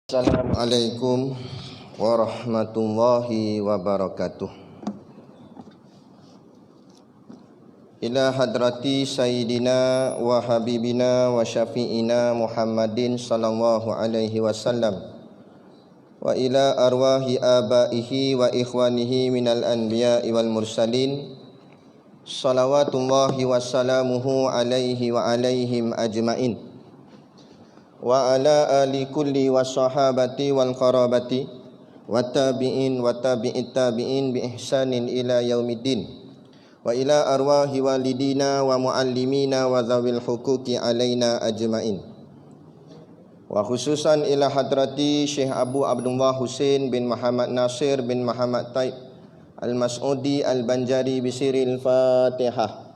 Assalamualaikum warahmatullahi wabarakatuh. Ila hadrati sayyidina wa habibina wa syafi'ina Muhammadin sallallahu alaihi wasallam wa ila arwahi abaihi wa ikhwanihi minal anbiya'i wal mursalin salawatullahi wassalamuhu alaihi wa alaihim ajma'in wa ala ali kulli wassahabati wal qarabati wat tabi'in wa tabi'it tabi'in bi ihsanin ila yaumiddin wa ila arwahi walidina wa muallimina wa zawil huquqi alaina ajma'in wa khususan ila hadrati Syekh Abu Abdullah Husain bin Muhammad Nasir bin Muhammad Taib Al-Mas'udi Al-Banjari bisiril Fatihah.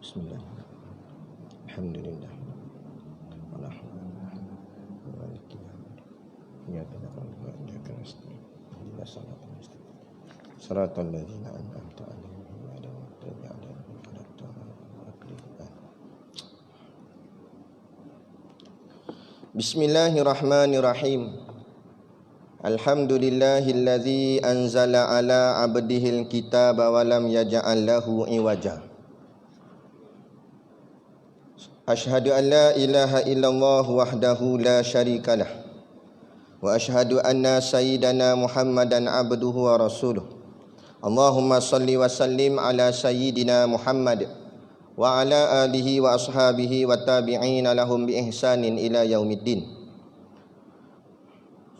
Bismillah. Alhamdulillah. Bismillahirrahmanirrahim. Alhamdulillahilladzi anzala ala abdihil kitaba wa lam yaj'al lahu iwaja. Ashhadu an la ilaha illallah wahdahu la syarikalah wa ashhadu anna sayyidana Muhammadan abduhu wa rasuluh. Allahumma salli wa sallim ala sayyidina Muhammad wa ala alihi wa ashabihi wa tabi'ina lahum bi ihsanin ila yaumiddin.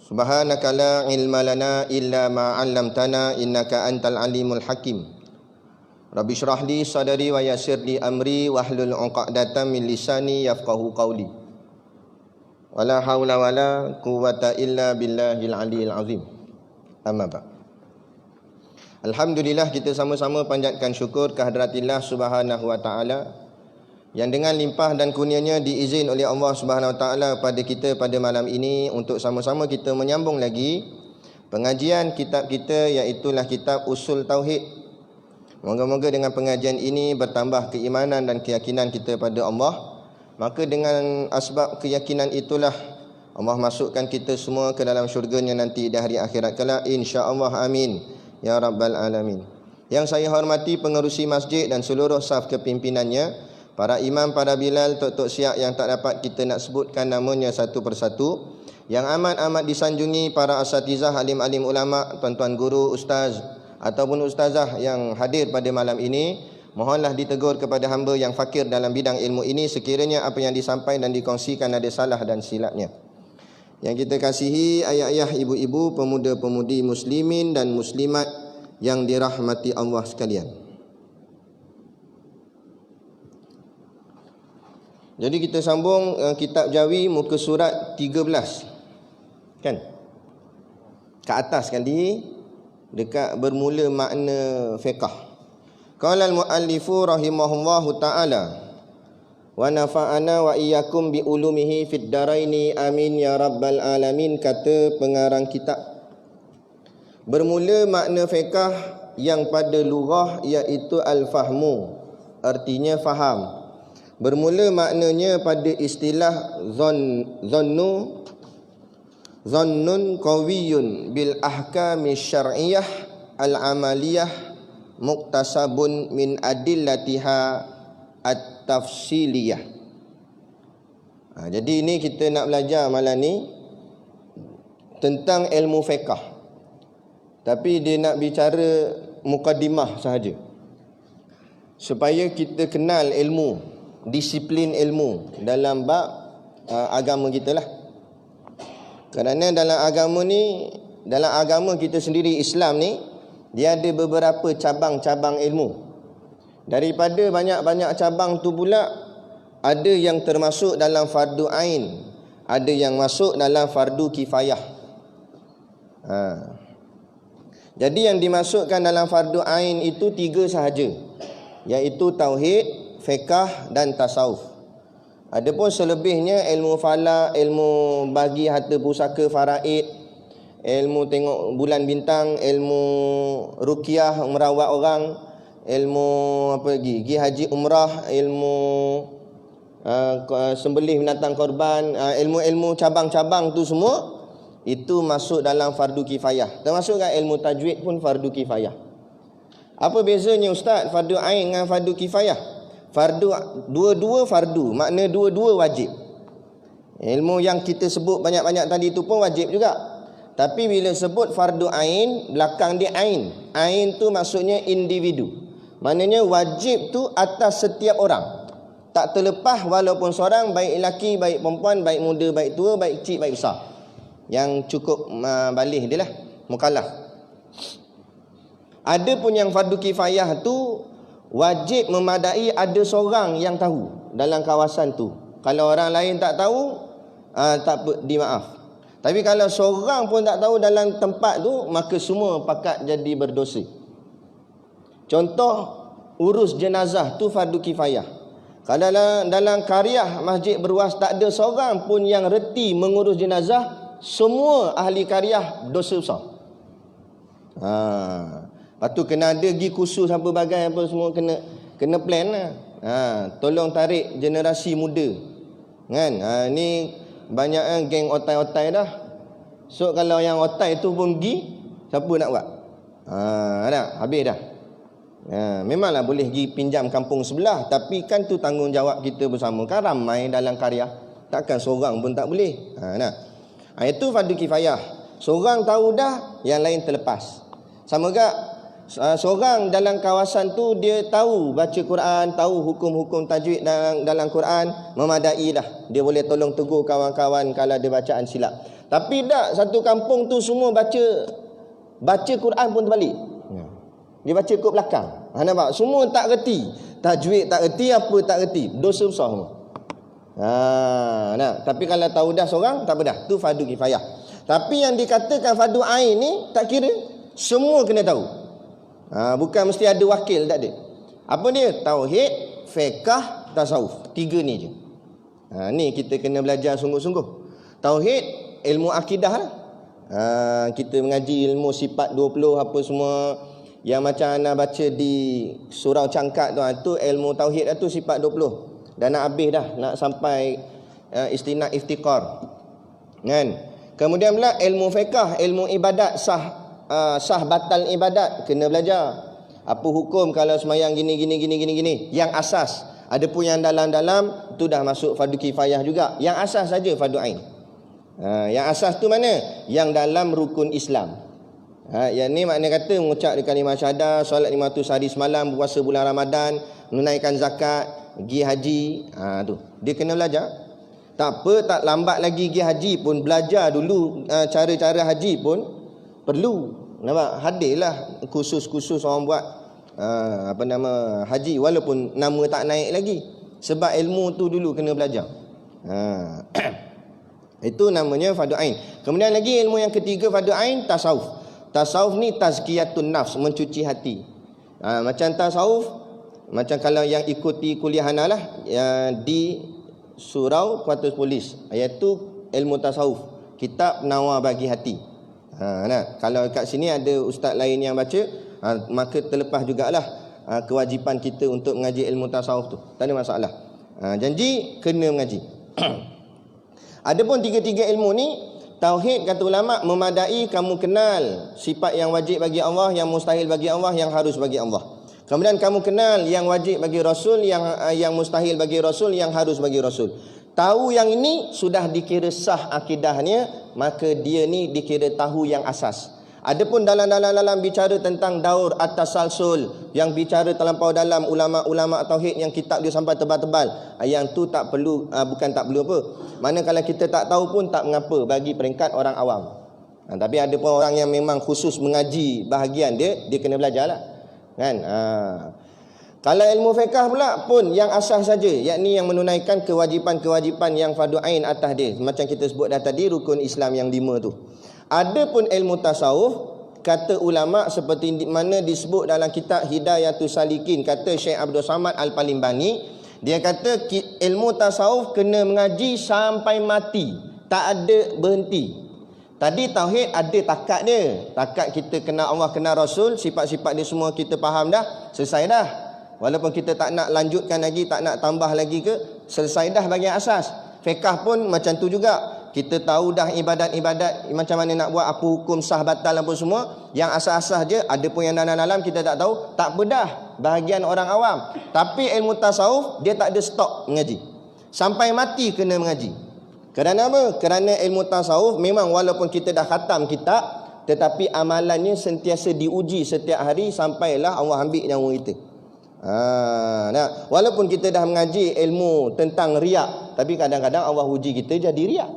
Subhanaka la ilma lana illa ma 'allamtana innaka antal alimul hakim. Rabbi syrah li sadari wa yassir li amri wahlul 'uqdatam min lisani yafqahu qawli. Wala haula wala quwwata illa billahil aliyil azim. Amma ba'. Alhamdulillah, kita sama-sama panjatkan syukur kehadраtillah Subhanahu wa taala yang dengan limpah dan kurnianya diizin oleh Allah Subhanahu wa taala pada kita pada malam ini untuk sama-sama kita menyambung lagi pengajian kitab kita, iaitu kitab Usul Tauhid. Moga-moga dengan pengajian ini bertambah keimanan dan keyakinan kita pada Allah. Maka dengan asbab keyakinan itulah Allah masukkan kita semua ke dalam syurganya nanti di hari akhirat kelak, insya-Allah, amin ya rabbal alamin. Yang saya hormati pengerusi masjid dan seluruh saf kepimpinannya, para imam, para bilal, tok-tok siap yang tak dapat kita nak sebutkan namanya satu persatu, yang amat-amat disanjungi para asatizah, alim-alim ulama, tuan-tuan guru, ustaz ataupun ustazah yang hadir pada malam ini. Mohonlah ditegur kepada hamba yang fakir dalam bidang ilmu ini sekiranya apa yang disampaikan dan dikongsikan ada salah dan silapnya. Yang kita kasihi ayah-ayah, ibu-ibu, pemuda-pemudi muslimin dan muslimat yang dirahmati Allah sekalian. Jadi kita sambung kitab Jawi muka surat 13. Kan? Ke atas sekali dekat bermula makna fiqh. Qala al-muallifu rahimahullahu ta'ala wa nafa'ana wa iyyakum bi ulumihi fid daraini amin ya rabbal alamin. Kata pengarang kitab, bermula makna fiqh yang pada lughah iaitu al-fahmu, artinya faham. Bermula maknanya pada istilah zannun qawiyun bil ahkami syar'iyyah al-amaliyah muktasabun min adillatiha at-tafsiliyah. Jadi ini kita nak belajar malam ni tentang ilmu fiqh, tapi dia nak bicara mukaddimah sahaja supaya kita kenal ilmu, disiplin ilmu dalam bab agama kita lah. Kerana dalam agama kita sendiri, Islam ni, dia ada beberapa cabang-cabang ilmu. Daripada banyak-banyak cabang tu pula, ada yang termasuk dalam fardu ain, ada yang masuk dalam fardu kifayah. Jadi yang dimasukkan dalam fardu ain itu 3 sahaja, iaitu tauhid, fiqh dan tasawuf. Adapun selebihnya ilmu falak, ilmu bagi harta pusaka faraid, ilmu tengok bulan bintang, ilmu ruqyah merawat orang, ilmu apa lagi, pergi haji umrah, ilmu sembelih binatang korban, ilmu-ilmu cabang-cabang tu semua, itu masuk dalam fardu kifayah. Termasuk kan ilmu tajwid pun fardu kifayah. Apa bezanya ustaz fardu ain dengan fardu kifayah? Dua-dua fardu, makna dua-dua wajib. Ilmu yang kita sebut banyak-banyak tadi tu pun wajib juga. Tapi bila sebut fardu ain, belakang dia ain. Ain tu maksudnya individu. Maknanya wajib tu atas setiap orang. Tak terlepas walaupun seorang, baik lelaki, baik perempuan, baik muda, baik tua, baik kecil, baik besar. Yang cukup baligh dia lah, mukallaf. Ada pun yang fardu kifayah tu wajib memadai ada seorang yang tahu dalam kawasan tu. Kalau orang lain tak tahu, tak dimaaf. Tapi kalau seorang pun tak tahu dalam tempat tu, maka semua pakat jadi berdosa. Contoh, urus jenazah tu fardu kifayah. Kalau dalam qaryah masjid berwas tak ada seorang pun yang reti mengurus jenazah, semua ahli qaryah dosa besar. Lepas tu kena ada pergi kursus apa bagai apa semua, kena plan lah. Tolong tarik generasi muda. Kan? Ni banyak geng otai-otai dah. So kalau yang otai tu pun pergi, siapa nak buat? Habis dah. Memanglah boleh pergi pinjam kampung sebelah, tapi kan tu tanggungjawab kita bersama. Kan ramai dalam qaryah, takkan seorang pun tak boleh. Itu fardu kifayah. Seorang tahu dah, yang lain terlepas. Sama juga seorang dalam kawasan tu dia tahu baca Quran, tahu hukum-hukum tajwid dalam Quran, memadai dah. Dia boleh tolong tegur kawan-kawan kalau ada bacaan silap. Tapi tak, satu kampung tu semua baca Quran pun terbalik. Dia baca kot belakang. Nampak? Semua tak reti. Tajwid tak reti, apa tak reti. Dosa besar semua. Tapi kalau tahu dah seorang, tak apa dah. Tu fardu kifayah. Tapi yang dikatakan fardu ain ni, tak kira. Semua kena tahu. Bukan mesti ada wakil, tak ada. Apa dia? Tauhid, fiqh, tasawuf. 3 ni je. Ni kita kena belajar sungguh-sungguh. Tauhid, ilmu akidah lah. Kita mengaji ilmu sifat 20 apa semua. Yang macam anda baca di surau cangkat tu ilmu tauhid tu sifat 20. Dah nak habis dah, nak sampai istinaq iftiqar. Kan? Kemudian pula ilmu fiqh, ilmu ibadat, sah batal ibadat, kena belajar. Apa hukum kalau semayang gini. Yang asas. Adapun yang dalam-dalam tu dah masuk fardu kifayah juga. Yang asas saja fardu ain. Yang asas tu mana? Yang dalam rukun Islam. Yang ni makna kata mengucap di kalimah syahadah, solat 500 hari semalam, puasa bulan Ramadan, menunaikan zakat, pergi haji. Tu dia kena belajar. Tak apa, tak lambat lagi pergi haji pun, belajar dulu cara-cara haji pun perlu. Nampak? Hadirlah kursus-kursus orang buat haji, walaupun nama tak naik lagi. Sebab ilmu tu dulu kena belajar. Itu namanya fardu ain. Kemudian lagi ilmu yang ketiga fardu ain, tasawuf. Tasawuf ni tazkiyatun nafs, mencuci hati. Macam tasawuf, macam kalau yang ikuti kuliah ana lah di surau kuartus polis, iaitu ilmu tasawuf, kitab Nawar Bagi Hati. Kalau kat sini ada ustaz lain yang baca, maka terlepas jugalah kewajipan kita untuk mengaji ilmu tasawuf tu. Tak ada masalah. Janji kena mengaji. Adapun tiga-tiga ilmu ni, tauhid kata ulama memadai kamu kenal sifat yang wajib bagi Allah, yang mustahil bagi Allah, yang harus bagi Allah. Kemudian kamu kenal yang wajib bagi Rasul, yang mustahil bagi Rasul, yang harus bagi Rasul. Tahu yang ini sudah dikira sah akidahnya, maka dia ni dikira tahu yang asas. Adapun dalam bicara tentang daur at-tasalsul, yang bicara terlampau dalam ulama-ulama tauhid yang kitab dia sampai tebal-tebal, yang tu tak perlu, bukan tak perlu apa. Mana kalau kita tak tahu pun tak mengapa bagi peringkat orang awam. Tapi ada pun orang yang memang khusus mengaji bahagian dia kena belajarlah. Kan? Kalau ilmu fiqh pula pun yang asas saja, yakni yang menunaikan kewajipan-kewajipan yang fardu ain atas dia. Macam kita sebut dah tadi, rukun Islam yang 5 tu. Adapun ilmu tasawuf, kata ulama seperti mana disebut dalam kitab Hidayatus Salikin, kata Syekh Abdul Samad Al-Palimbani, dia kata ilmu tasawuf kena mengaji sampai mati, tak ada berhenti. Tadi tauhid ada takat dia. Takat kita kenal Allah, kenal Rasul, sifat-sifat dia semua kita faham dah, selesai dah. Walaupun kita tak nak lanjutkan lagi, tak nak tambah lagi ke, selesai dah bahagian asas. Fiqh pun macam tu juga. Kita tahu dah ibadat-ibadat macam mana nak buat, apa hukum sah batal apa semua. Yang asas-asas je, ada pun yang dalam-dalam kita tak tahu. Tak bedah bahagian orang awam. Tapi ilmu tasawuf dia tak ada stop mengaji. Sampai mati kena mengaji. Kerana apa? Kerana ilmu tasawuf memang walaupun kita dah khatam kitab, tetapi amalannya sentiasa diuji setiap hari sampailah Allah ambil nyawa kita. Nah, walaupun kita dah mengaji ilmu tentang riak, tapi kadang-kadang Allah uji kita jadi riak.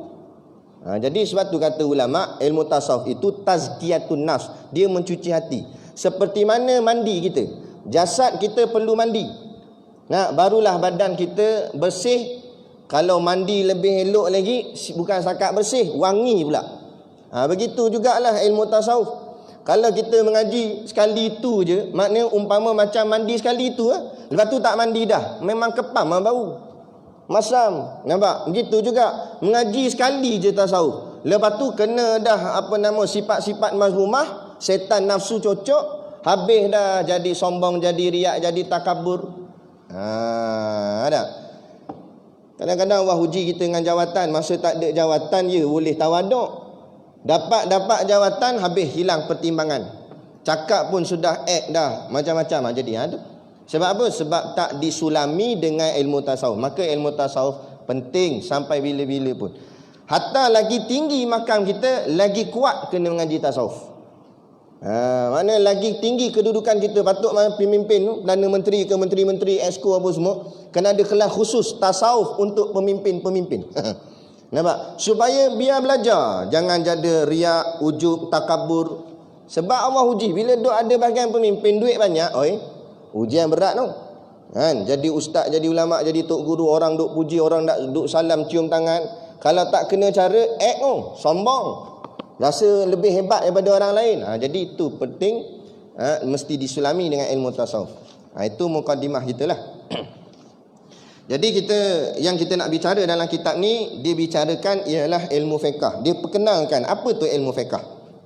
Jadi sebab tu kata ulama, ilmu tasawuf itu tazkiyatun nafs, dia mencuci hati. Seperti mana mandi kita, jasad kita perlu mandi. Nah, barulah badan kita bersih. Kalau mandi lebih elok lagi, bukan setakat bersih, wangi pula. Begitu jugalah ilmu tasawuf. Kalau kita mengaji sekali itu je, maknanya umpama macam mandi sekali itu, lepas tu tak mandi dah, memang kepam bau. Masam, nampak? Begitu juga mengaji sekali je tasawuf. Lepas tu kena dah sifat-sifat mazmumah, setan nafsu cocok, habis dah jadi sombong, jadi riak, jadi takabur. Ada. Kadang-kadang Allah uji kita dengan jawatan, masa tak ada jawatan je boleh tawaduk. Dapat jawatan, habis hilang pertimbangan. Cakap pun sudah act dah macam-macam jadi ada. Sebab apa? Sebab tak disulami dengan ilmu tasawuf. Maka ilmu tasawuf penting sampai bila-bila pun. Hatta lagi tinggi makam kita, lagi kuat kena mengaji tasawuf. Mana lagi tinggi kedudukan kita, patut pemimpin tu, Perdana Menteri ke Menteri-Menteri, Exco apa semua, kena ada kelas khusus tasawuf untuk pemimpin-pemimpin. Nampak? Supaya biar belajar, jangan jadi riak, ujub, takabur. Sebab Allah uji, bila duk ada bahagian pemimpin duit banyak, ujian berat tu. Jadi ustaz, jadi ulama, jadi tok guru, orang duk puji, orang duk salam, cium tangan. Kalau tak kena cara sombong. Rasa lebih hebat daripada orang lain. Jadi itu penting, mesti disulami dengan ilmu tasawuf. Itu mukadimah kita lah. Jadi yang kita nak bicara dalam kitab ni, dia bicarakan ialah ilmu fiqh. Dia perkenalkan apa tu ilmu fiqh,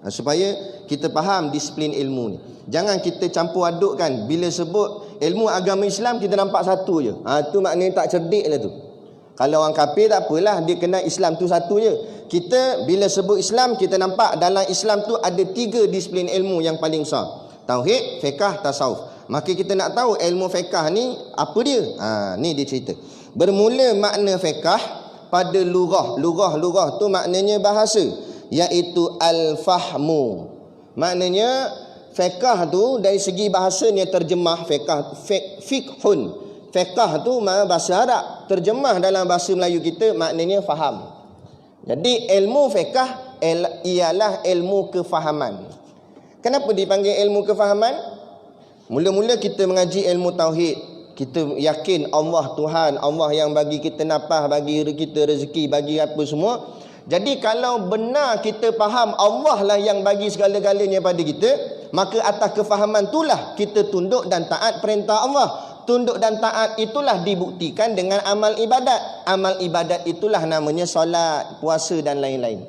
supaya kita faham disiplin ilmu ni. Jangan kita campur adukkan. Bila sebut ilmu agama Islam, kita nampak satu je. Tu maknanya tak cerdik lah tu. Kalau orang kafir tak apalah, dia kenal Islam tu satu je. Kita bila sebut Islam, kita nampak dalam Islam tu ada 3 disiplin ilmu yang paling besar. Tauhid, fiqh, tasawuf. Maka kita nak tahu ilmu fiqh ni apa dia. Ni dia cerita. Bermula makna fiqh pada lughah. Lughah tu maknanya bahasa, iaitu al-fahmu. Maknanya fiqh tu dari segi bahasanya terjemah fiqhun. Fiqh tu bahasa Arab, terjemah dalam bahasa Melayu kita maknanya faham. Jadi ilmu fiqh ialah ilmu kefahaman. Kenapa dipanggil ilmu kefahaman? Mula-mula kita mengaji ilmu tauhid, kita yakin Allah Tuhan, Allah yang bagi kita nafas, bagi kita rezeki, bagi apa semua. Jadi kalau benar kita faham Allah lah yang bagi segala-galanya pada kita, maka atas kefahaman itulah kita tunduk dan taat perintah Allah. Tunduk dan taat itulah dibuktikan dengan amal ibadat. Amal ibadat itulah namanya solat, puasa dan lain-lain.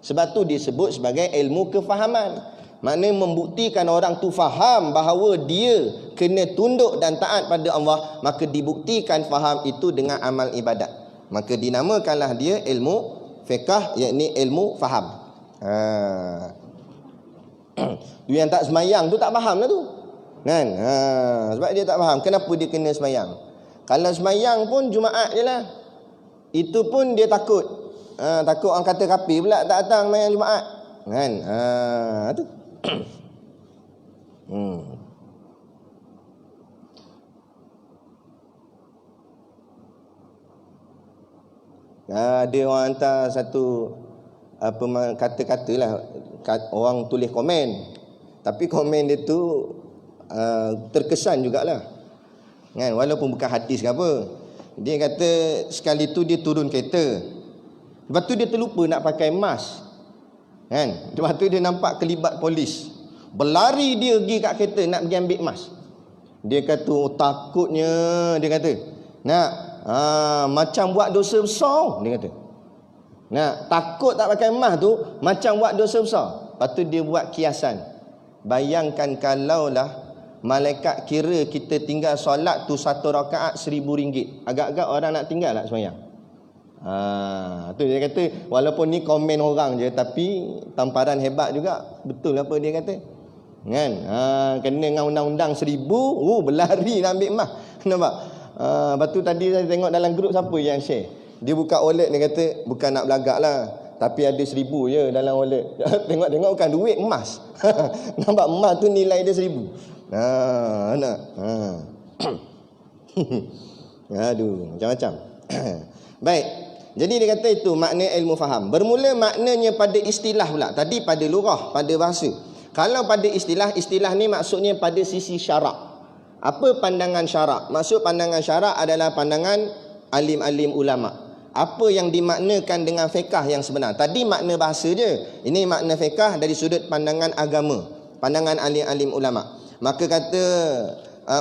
Sebab tu disebut sebagai ilmu kefahaman. Maknanya membuktikan orang tu faham bahawa dia kena tunduk dan taat pada Allah, maka dibuktikan faham itu dengan amal ibadat. Maka dinamakanlah dia ilmu fiqh, yakni ilmu faham. Dia yang tak semayang tu tak faham lah tu. Kan? Sebab dia tak faham kenapa dia kena semayang. Kalau semayang pun Jumaat je lah. Itu pun dia takut. Takut orang kata kafir pula tak datang semayang Jumaat. Kan? Tu. Ada orang hantar satu kata-kata lah, orang tulis komen. Tapi komen dia tu terkesan jugalah. Kan? Walaupun bukan hadis ke apa. Dia kata sekali tu dia turun kereta. Lepas tu dia terlupa nak pakai mask. Kan? Lepas tu dia nampak kelibat polis. Berlari dia pergi kat kereta nak pergi ambil mask. Dia kata takutnya, dia kata macam buat dosa besar. Dia kata takut tak pakai mask tu macam buat dosa besar. Lepas tu dia buat kiasan. Bayangkan kalaulah malaikat kira kita tinggal solat tu 1 rakaat RM1,000. Agak-agak orang nak tinggal tak sembahyang? Tu dia kata, walaupun ni komen orang je, tapi tamparan hebat juga. Betul apa dia kata, kan? Kena dengan undang-undang 1,000, berlari nak ambil emas. Nampak? Lepas tu tadi saya tengok dalam grup, siapa yang share, dia buka wallet, dia kata bukan nak belagak lah, tapi ada 1,000 je dalam wallet. Tengok-tengok bukan duit, emas. Nampak, emas tu nilai dia 1,000. Nak. Aduh, macam-macam. Baik. Jadi dia kata itu makna ilmu faham. Bermula maknanya pada istilah pula. Tadi pada lurah, pada bahasa. Kalau pada istilah, istilah ni maksudnya pada sisi syarak. Apa pandangan syarak? Maksud pandangan syarak adalah pandangan alim-alim ulama. Apa yang dimaknakan dengan fiqh yang sebenar. Tadi makna bahasa je. Ini makna fiqh dari sudut pandangan agama, pandangan alim-alim ulama. Maka kata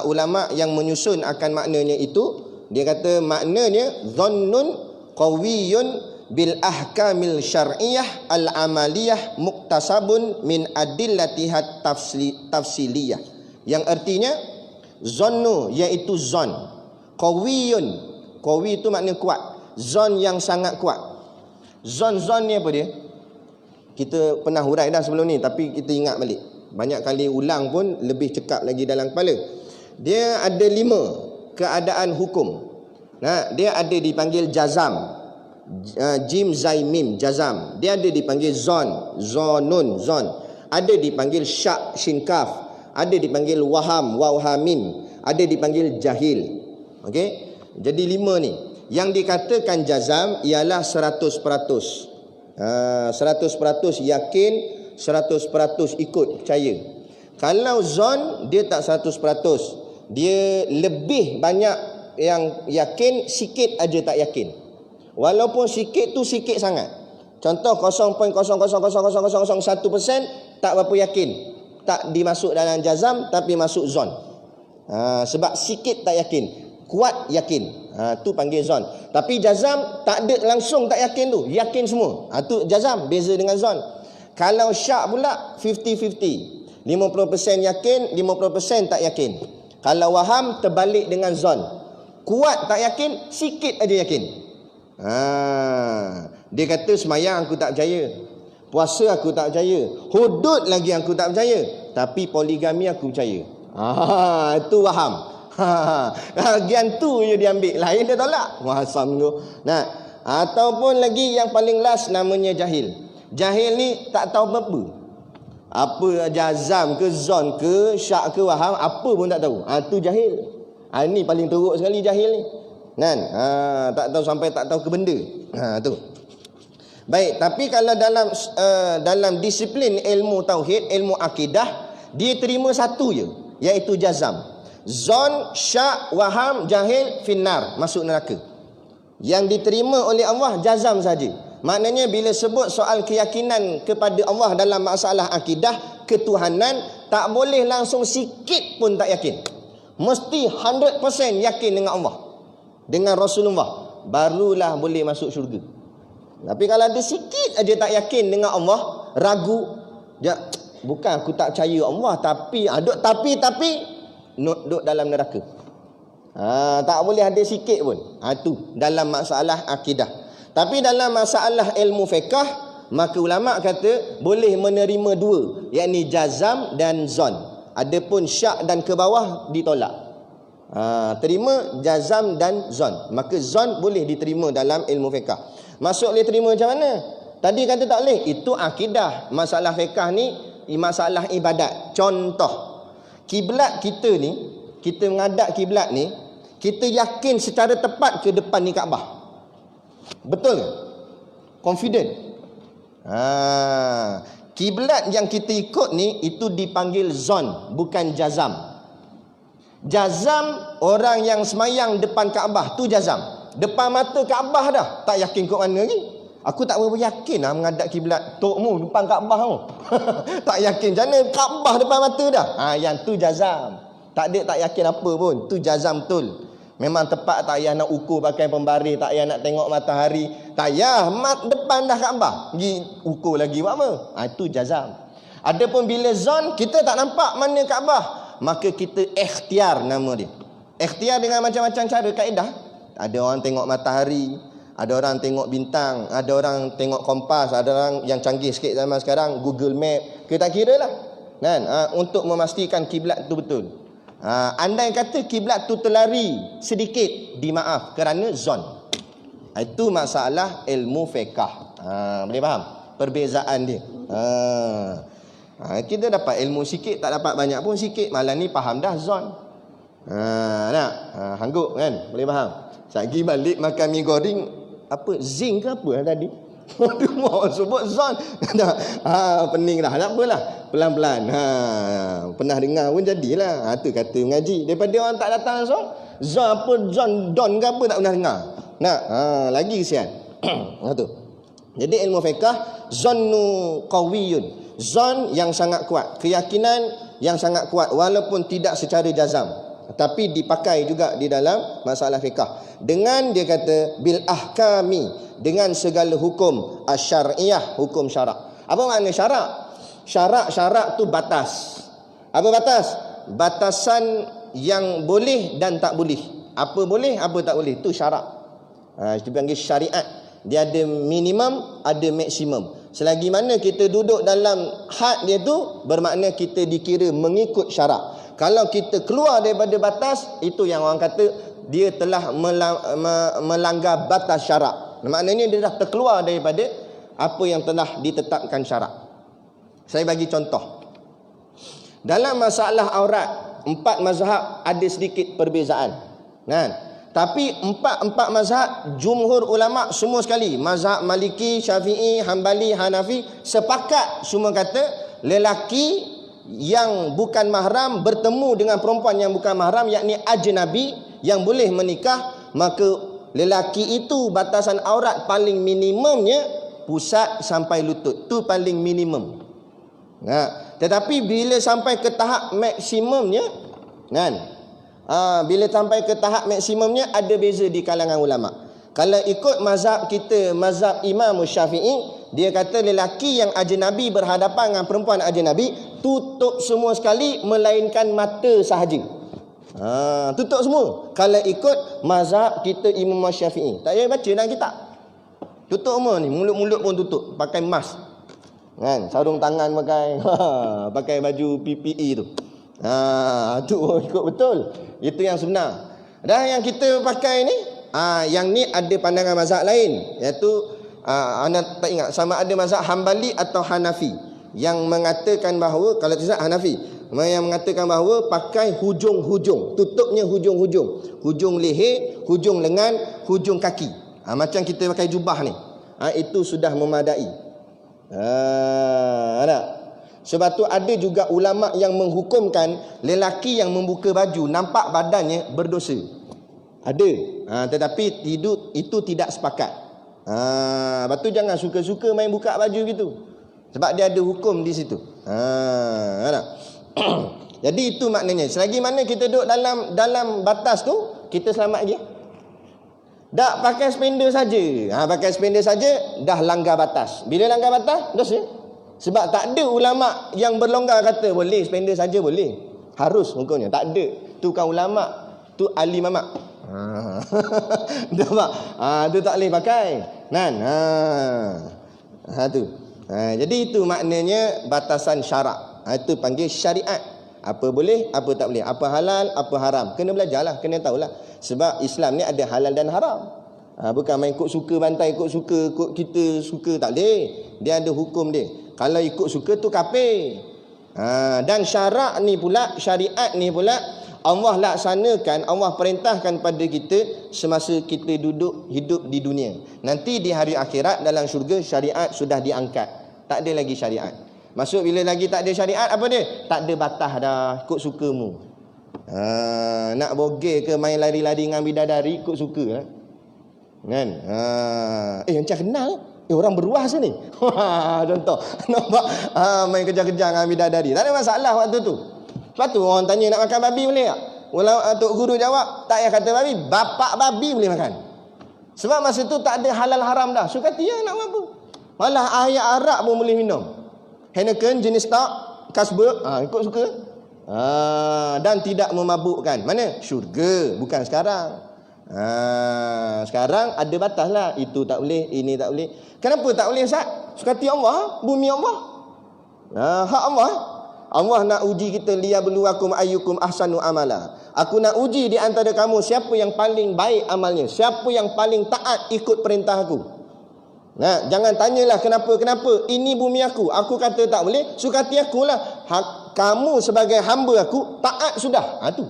ulama yang menyusun akan maknanya itu, dia kata maknanya dhannun qawiyun bil ahkamil syar'iyyah al amaliyah muktasabun min adillatihat tafsiliyah. Yang artinya zannu, iaitu zon. Qawiyun, qawi itu makna kuat. Zon yang sangat kuat. Zon ni apa dia? Kita pernah hurai dah sebelum ni, tapi kita ingat balik. Banyak kali ulang pun lebih cekap lagi dalam kepala. Dia ada 5 keadaan hukum. Dia ada dipanggil jazam, jim zai mim, jazam. Dia ada dipanggil zon, zonun, zon. Ada dipanggil syak, shin kaf. Ada dipanggil waham, waw ha mim. Ada dipanggil jahil. Okey, jadi 5 ni. Yang dikatakan jazam ialah 100%. 100% yakin, 100% ikut, percaya. Kalau zon, dia tak 100%. Dia lebih banyak yang yakin, sikit aja tak yakin. Walaupun sikit tu sikit sangat. Contoh 0.0000001% tak berapa yakin, tak dimasuk dalam jazam, tapi masuk zon. Sebab sikit tak yakin, kuat yakin. Tu panggil zon. Tapi jazam tak ada langsung tak yakin tu, yakin semua. Tu jazam, beza dengan zon. Kalau syak pula 50-50. 50% yakin, 50% tak yakin. Kalau waham terbalik dengan zon. Kuat tak yakin, sikit aja yakin. Dia kata semayang aku tak percaya, puasa aku tak percaya, hudud lagi aku tak percaya, tapi poligami aku percaya. Itu waham. Bahagian tu je dia ambil, lain dia tolak. Wasam tu. Ataupun lagi yang paling last namanya jahil. Jahil ni tak tahu apa-apa. Apa jazam ke zon ke syak ke waham, apa pun tak tahu. Tu jahil. Ini paling teruk sekali jahil ni. Kan? Tak tahu, sampai tak tahu ke benda. Tu. Baik, tapi kalau dalam disiplin ilmu tauhid, ilmu akidah, dia terima satu je, iaitu jazam. Zon, syak, waham, jahil, finnar, masuk neraka. Yang diterima oleh Allah jazam saja. Maknanya bila sebut soal keyakinan kepada Allah dalam masalah akidah, ketuhanan, tak boleh langsung sikit pun tak yakin. Mesti 100% yakin dengan Allah, dengan Rasulullah, barulah boleh masuk syurga. Tapi kalau ada sikit aja tak yakin dengan Allah, ragu, bukan aku tak percaya Allah, tapi duduk dalam neraka. Tak boleh ada sikit pun. Tu dalam masalah akidah. Tapi dalam masalah ilmu fiqh, maka ulama kata boleh menerima 2, yakni jazam dan zon. Adapun syak dan ke bawah ditolak. Terima jazam dan zon. Maka zon boleh diterima dalam ilmu fiqh. Masuk boleh terima macam mana? Tadi kata tak boleh. Itu akidah. Masalah fiqh ni masalah ibadat. Contoh, kiblat kita ni, kita menghadap kiblat ni, kita yakin secara tepat ke depan ni Kaabah. Betul ke? Confident. Kiblat yang kita ikut ni itu dipanggil zon, bukan jazam. Jazam orang yang semayang depan Kaabah tu jazam. Depan mata Kaabah dah, tak yakin kok mana lagi. Aku tak berapa yakin menghadap kiblat tokmu depan Kaabah tu. Tak yakin macam mana Kaabah depan mata dah. Yang tu jazam. Tak ada tak yakin apa pun, tu jazam betul. Memang tepat, tak payah nak ukur pakai pembaris, tak payah nak tengok matahari, tak payah depan dah Kaabah, pergi ukur lagi buat apa? Itu jazam. Adapun bila zon, kita tak nampak mana Kaabah, maka kita ikhtiar nama dia. Ikhtiar dengan macam-macam cara, kaedah. Ada orang tengok matahari, ada orang tengok bintang, ada orang tengok kompas, ada orang yang canggih sikit zaman sekarang Google Map. Kita tak kira lah kan, untuk memastikan kiblat tu betul. Andai kata kiblat tu terlari sedikit, dimaaf kerana zon. Itu masalah ilmu fiqh. Boleh faham perbezaan dia. Kita dapat ilmu sikit, tak dapat banyak pun sikit. Malam ni faham dah zon. Nak hangguk kan, boleh faham. Sagi balik makan mi goreng, apa zinc ke apa tadi? Mau sebut zon. Pening dah. Tak apalah, pelan-pelan. Pernah dengar pun jadilah. Tu kata mengaji. Daripada orang tak datang zon. Zon apa, zon don ke apa tak pernah dengar. Nak lagi kesian. Tu. Jadi ilmu fiqh, zannu qawiyun. Zon yang sangat kuat, keyakinan yang sangat kuat walaupun tidak secara jazam, tapi dipakai juga di dalam masalah fiqh. Dengan dia kata bil ahkami, dengan segala hukum asyariyah, hukum syarak. Apa makna syarak? Syarak tu batas. Apa batas? Batasan yang boleh dan tak boleh. Apa boleh, apa tak boleh, tu syarak. Itu panggil syariat. Dia ada minimum, ada maksimum. Selagi mana kita duduk dalam had dia tu, bermakna kita dikira mengikut syarak. Kalau kita keluar daripada batas, itu yang orang kata dia telah melanggar batas syarak. Maknanya dia dah terkeluar daripada apa yang telah ditetapkan syarak. Saya bagi contoh. Dalam masalah aurat, 4 mazhab ada sedikit perbezaan. Kan? Tapi empat mazhab, jumhur ulama semua sekali, mazhab Maliki, Syafi'i, Hambali, Hanafi, sepakat semua kata lelaki yang bukan mahram bertemu dengan perempuan yang bukan mahram, yakni ajnabi yang boleh menikah, maka lelaki itu batasan aurat paling minimumnya pusat sampai lutut. Tu paling minimum. Tetapi bila sampai ke tahap maksimumnya, kan? Bila sampai ke tahap maksimumnya ada beza di kalangan ulama. Kalau ikut mazhab kita, mazhab Imam Syafi'i, dia kata lelaki yang ajnabi berhadapan dengan perempuan ajnabi tutup semua sekali melainkan mata sahaja. Tutup semua. Kalau ikut mazhab kita Imam Syafi'i, tak payah baca dalam kitab. Tutup semua ni, mulut-mulut pun tutup, pakai mask. Kan, sarung tangan pakai, pakai baju PPE tu. Tu ikut betul. Itu yang sebenar. Dan yang kita pakai ni, yang ni ada pandangan mazhab lain, iaitu anda tak ingat sama ada mazhab Hambali atau Hanafi yang mengatakan bahawa, kalau tidak Hanafi, yang mengatakan bahawa pakai hujung-hujung, tutupnya hujung-hujung, hujung leher, hujung lengan, hujung kaki. Macam kita pakai jubah ni, itu sudah memadai. Ada. Sebab tu ada juga ulama yang menghukumkan lelaki yang membuka baju nampak badannya berdosa. Ada. Tetapi itu tidak sepakat. Lepas tu jangan suka-suka main buka baju gitu. Sebab dia ada hukum di situ. Jadi itu maknanya. Selagi mana kita duduk dalam batas tu, kita selamat lagi. Tak pakai spender saja. Pakai spender saja dah langgar batas. Bila langgar batas, dosa. Sebab tak ada ulama yang berlonggar kata boleh spender saja boleh. Harus hukumnya. Tak ada. Tu kan ulama, tu ahli mamak. Nampak? Tu tak boleh pakai. Kan? Tu. Jadi itu maknanya batasan syarak. Itu panggil syariat. Apa boleh, apa tak boleh. Apa halal, apa haram. Kena belajarlah, kena tahulah. Sebab Islam ni ada halal dan haram. Bukan main ikut suka bantai, ikut suka, ikut kita suka, tak boleh. Dia ada hukum dia. Kalau ikut suka tu kafir. Dan syarak ni pula, syariat ni pula Allah laksanakan, Allah perintahkan pada kita semasa kita hidup di dunia. Nanti di hari akhirat dalam syurga syariat sudah diangkat. Tak ada lagi syariat. Maksud bila lagi tak ada syariat apa dia? Tak ada batas dah, ikut sukamu. Nak bogel ke main lari-lari dengan bidadari ikut suka kan? Macam kenal orang beruah sini. Contoh. Nampak? Main kejar-kejar dengan bidadari. Tak ada masalah waktu tu. Lepas tu orang tanya nak makan babi boleh tak? Walau Tok Guru jawab, tak payah kata babi, bapak babi boleh makan. Sebab masa tu tak ada halal haram dah. So kata ya nak apa? Malah ayat Arab pun boleh minum. Heineken jenis tak, Kasbek, ikut suka. Dan tidak memabukkan. Mana? Syurga, bukan sekarang. Sekarang ada batas lah. Itu tak boleh, ini tak boleh. Kenapa tak boleh, Ustaz? Sukati Allah, bumi Allah. Hak Allah. Allah nak uji kita, liyabluwakum ayyukum ahsanu amala. Aku nak uji di antara kamu siapa yang paling baik amalnya, siapa yang paling taat ikut perintah aku. Jangan tanyalah kenapa. Ini bumi aku kata tak boleh, sukati akulah. Kamu sebagai hamba aku taat sudah. Tu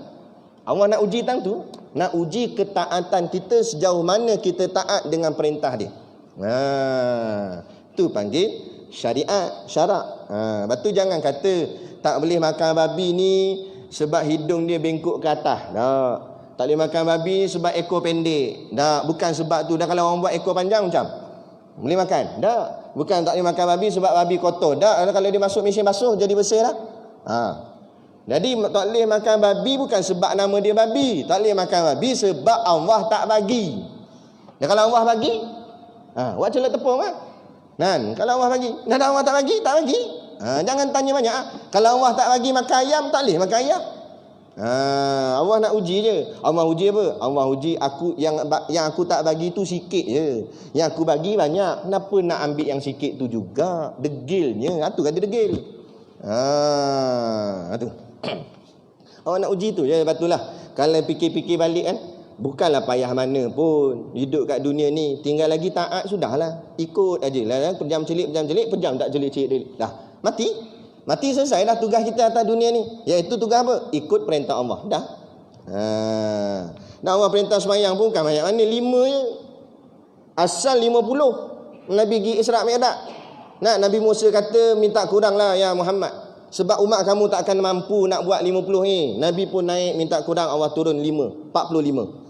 Allah nak uji tang tu, nak uji ketaatan kita sejauh mana kita taat dengan perintah dia. Tu panggil syariat, syarak. Lepas tu jangan kata tak boleh makan babi ni sebab hidung dia bengkok ke atas. Tak boleh makan babi sebab ekor pendek. Bukan sebab tu. Dah kalau orang buat ekor panjang macam boleh makan. Bukan tak boleh makan babi sebab babi kotor. Kalau dia masuk mesin basuh jadi bersih lah. Jadi tak boleh makan babi bukan sebab nama dia babi. Tak boleh makan babi sebab Allah tak bagi. Dan kalau Allah bagi, buat celak tepung lah. Kalau Allah bagi, dan Allah tak bagi, tak bagi. Jangan tanya banyak. Kalau Allah tak bagi makan ayam, tak boleh makan ayam. Allah nak uji je. Allah uji apa? Allah uji aku yang aku tak bagi tu sikit je. Yang aku bagi banyak. Kenapa nak ambil yang sikit tu juga? Degilnya. Tu kata degil. Tu. Allah nak uji tu je. Batulah. Kalau fikir-fikir balik kan, bukanlah payah mana pun hidup kat dunia ni. Tinggal lagi taat sudahlah. Ikut aje lah. Pejam celik, pejam tak celik-celik. Dah. Mati selesai dah tugas kita atas dunia ni. Iaitu tugas apa? Ikut perintah Allah. Dah. Dan Allah perintah semayang pun bukan banyak mana. 5 je. Asal 50. Nabi pergi Isra' Mi'raj. Nabi Musa kata minta kurang lah ya Muhammad. Sebab umat kamu tak akan mampu nak buat 50 ni. Nabi pun naik minta kurang. Allah turun 5. 45.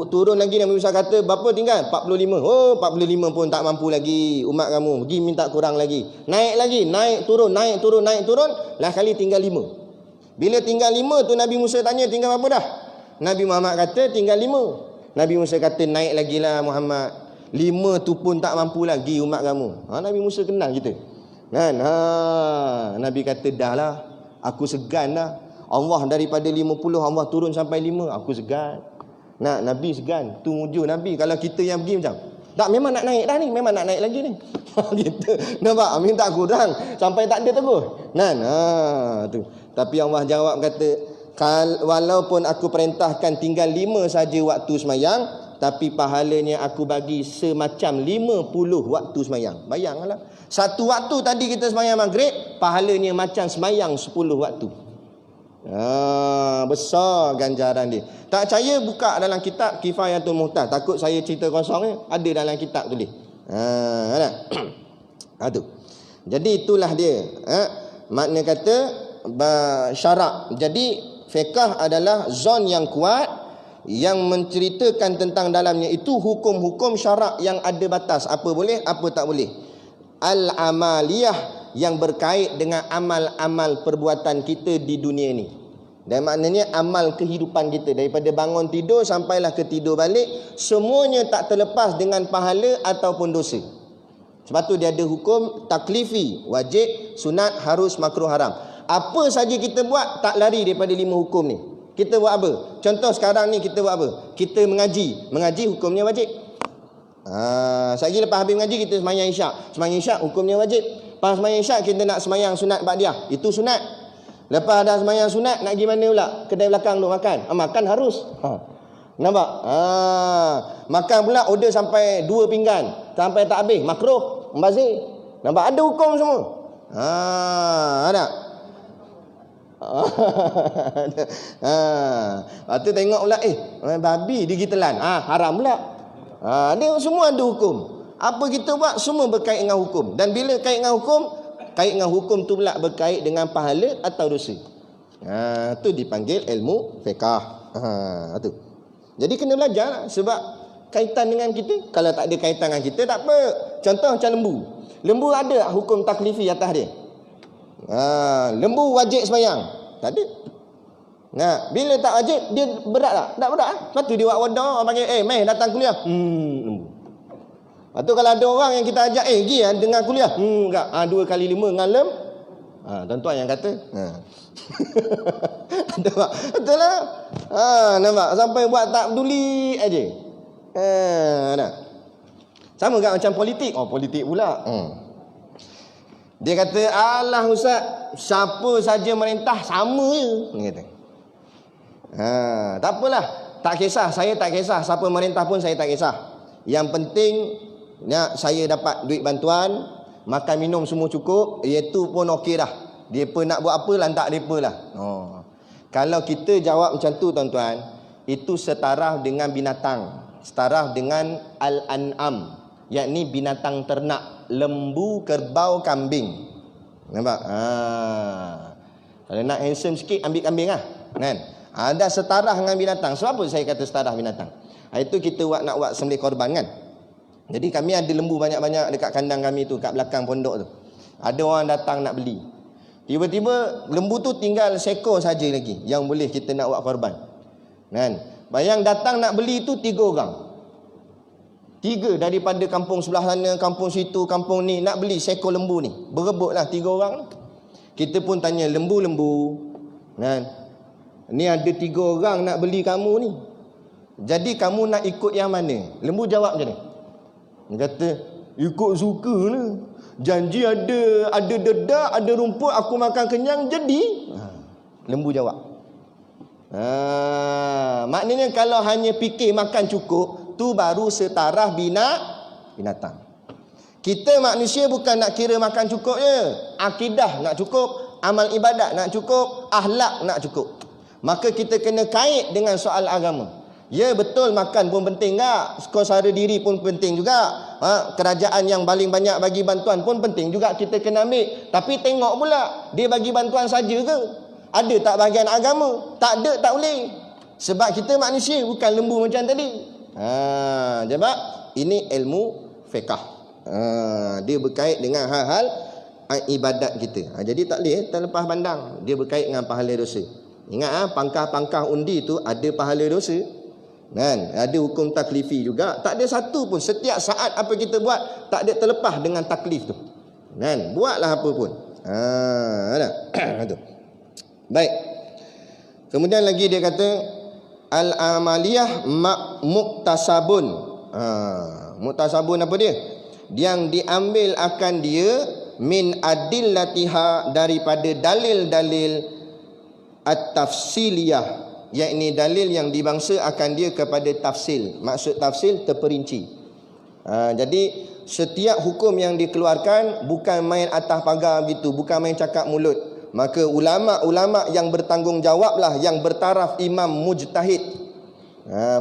Turun lagi Nabi Musa kata berapa tinggal? 45. 45 pun tak mampu lagi umat kamu. Pergi minta kurang lagi. Naik lagi, naik turun. Lah kali tinggal 5. Bila tinggal 5 tu Nabi Musa tanya tinggal berapa dah? Nabi Muhammad kata tinggal 5. Nabi Musa kata naik lagi lah Muhammad. 5 tu pun tak mampu lagi umat kamu. Nabi Musa kenal kita. Nabi kata dah lah, aku segan dah. Allah daripada 50 Allah turun sampai 5, aku segan. Nabi segan. Tu wujud Nabi. Kalau kita yang pergi macam tak, memang nak naik dah ni, memang nak naik lagi ni. Gitu. Nampak? Minta kurang sampai tak ada terus. Tu. Tapi Allah jawab kata, walaupun aku perintahkan tinggal 5 saja waktu semayang, tapi pahalanya aku bagi semacam 50 waktu semayang. Bayanglah. Satu waktu tadi kita semayang maghrib, pahalanya macam semayang 10 waktu. Besar ganjaran dia. Tak percaya buka dalam kitab Kifayatul Muhtaj. Takut saya cerita kosong ni, ada dalam kitab tulis. Tu. Jadi itulah dia. Makna kata syarak. Jadi fiqh adalah zon yang kuat yang menceritakan tentang dalamnya itu hukum-hukum syarak yang ada batas, apa boleh, apa tak boleh. Al-amaliyah yang berkait dengan amal-amal perbuatan kita di dunia ni. Dan maknanya amal kehidupan kita daripada bangun tidur sampailah ke tidur balik, semuanya tak terlepas dengan pahala ataupun dosa. Sebab tu dia ada hukum taklifi, wajib, sunat, harus, makruh, haram. Apa saja kita buat tak lari daripada 5 hukum ni. Kita buat apa? Contoh sekarang ni kita buat apa? Kita mengaji. Mengaji hukumnya wajib. Sekali lepas habis mengaji kita semayang isyak. Semayang isyak hukumnya wajib. Lepas semayang isyak kita nak semayang sunat ba'diyah. Itu sunat. Lepas dah semayang sunat nak pergi mana pula? Kedai belakang tu makan. Makan harus. Nampak? Makan pula order sampai 2 pinggan. Sampai tak habis. Makruh. Membazir. Nampak? Ada hukum semua. Ada. Lepas tu tengok pula babi digitelan. Haram pula. Dia semua ada hukum. Apa kita buat semua berkait dengan hukum. Dan bila kait dengan hukum tu pula berkait dengan pahala atau dosa. Tu dipanggil ilmu fiqh. Tu. Jadi kena belajar lah, sebab kaitan dengan kita. Kalau tak ada kaitan dengan kita tak apa. Contoh macam lembu. Lembu ada hukum taklifi atas dia. Lembu wajib semayang. Tak ada. Bila tak wajib dia berat tak? Tak berat. Lepas tu dia buat wadah, panggil mai datang kuliah. Lembu. Lepas tu kalau ada orang yang kita ajak pergi dengar kuliah. Enggak. 2 kali 5 dengan Tuan-tuan yang kata. Nampak? Betul lah. Nampak? Sampai buat tak peduli aja. Nah. Sama kan macam politik. Politik pula. Dia kata, alah Ustaz, siapa saja merintah sama je. Dia kata. Tak apalah. Tak kisah, saya tak kisah. Siapa merintah pun saya tak kisah. Yang penting saya dapat duit bantuan, makan minum semua cukup, itu pun okey dah. Depa nak buat apa lantak depa lah. Kalau kita jawab macam tu tuan-tuan, itu setara dengan binatang, setara dengan al-an'am, yakni binatang ternak, lembu, kerbau, kambing. Nampak? Kalau nak handsome sikit ambil kambing lah. Kan? Ada setara dengan binatang. Sebab apa saya kata setara binatang? Itu kita nak buat sembelih korban kan. Jadi kami ada lembu banyak-banyak dekat kandang kami tu, kat belakang pondok tu. Ada orang datang nak beli. Tiba-tiba lembu tu tinggal seekor saja lagi yang boleh kita nak buat korban. Kan? Bayang datang nak beli tu 3 orang. 3 daripada kampung sebelah sana, kampung situ, kampung ni nak beli seekor lembu ni. Berebutlah 3 orang ni. Kita pun tanya lembu-lembu. Kan? Ni ada 3 orang nak beli kamu ni. Jadi kamu nak ikut yang mana? Lembu jawab macam ni. Dia kata, ikut suka lah. Janji ada dedak, ada rumput, aku makan kenyang, jadi. Lembu jawab. Maknanya kalau hanya fikir makan cukup, tu baru setara binatang. Kita manusia bukan nak kira makan cukup je. Akidah nak cukup, amal ibadat nak cukup, akhlak nak cukup. Maka kita kena kait dengan soal agama. Ya betul, makan pun penting tak? Suara diri pun penting juga. Kerajaan yang paling banyak bagi bantuan pun penting juga, kita kena ambil. Tapi tengok pula, dia bagi bantuan saja ke? Ada tak bahagian agama? Tak ada, tak boleh. Sebab kita manusia, bukan lembu macam tadi. Sebab ini ilmu fiqh. Dia berkait dengan hal-hal ibadat kita. Jadi tak boleh terlepas pandang. Dia berkait dengan pahala dosa. Ingat pangkah-pangkah undi tu ada pahala dosa. Kan? Ada hukum taklifi juga. Tak ada satu pun, setiap saat apa kita buat tak ada terlepas dengan taklif tu. Kan? Buatlah apa pun. Baik. Kemudian lagi dia kata al-amaliyah muktasabun. Muktasabun apa dia? Yang diambil akan dia min adillatiha, daripada dalil-dalil at-tafsiliyah, yakni dalil yang dibangsa akan dia kepada tafsil. Maksud tafsil terperinci. Jadi setiap hukum yang dikeluarkan bukan main atas pagar begitu, bukan main cakap mulut. Maka ulama-ulama yang bertanggungjawablah yang bertaraf imam mujtahid.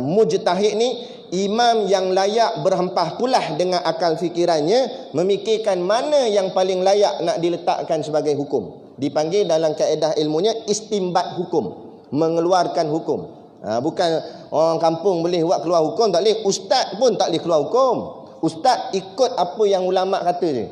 Mujtahid ni imam yang layak berhempah pulah dengan akal fikirannya, memikirkan mana yang paling layak nak diletakkan sebagai hukum. Dipanggil dalam kaedah ilmunya istimbat hukum, mengeluarkan hukum. Bukan orang kampung boleh buat keluar hukum, tak boleh. Ustaz pun tak boleh keluar hukum. Ustaz ikut apa yang ulama kata je.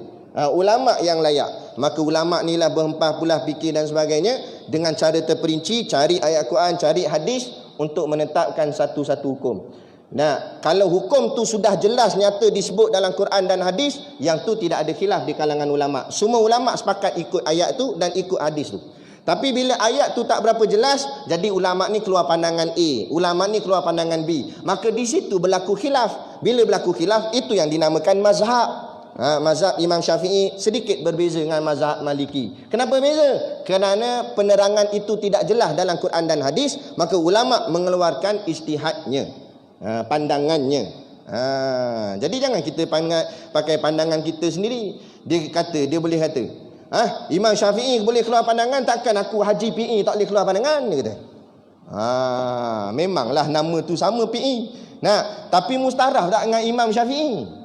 Ulama yang layak. Maka ulama ni lah berhempah pulah fikir dan sebagainya dengan cara terperinci, cari ayat Quran, cari hadis untuk menetapkan satu-satu hukum. Nah, kalau hukum tu sudah jelas nyata disebut dalam Quran dan hadis, yang tu tidak ada khilaf di kalangan ulama. Semua ulama sepakat ikut ayat tu dan ikut hadis tu. Tapi bila ayat tu tak berapa jelas, jadi ulama ni keluar pandangan A, ulama ni keluar pandangan B. Maka di situ berlaku khilaf. Bila berlaku khilaf, itu yang dinamakan mazhab. Mazhab Imam Syafi'i sedikit berbeza dengan mazhab Maliki. Kenapa beza? Kerana penerangan itu tidak jelas dalam Quran dan hadis, maka ulama mengeluarkan ijtihadnya, pandangannya. Jadi jangan kita pakai pandangan kita sendiri. Dia boleh kata, Imam Syafi'i boleh keluar pandangan, takkan aku Haji PE tak boleh keluar pandangan, dia kata. Memanglah nama tu sama PE. Tapi mustaraf tak dengan Imam Syafi'i?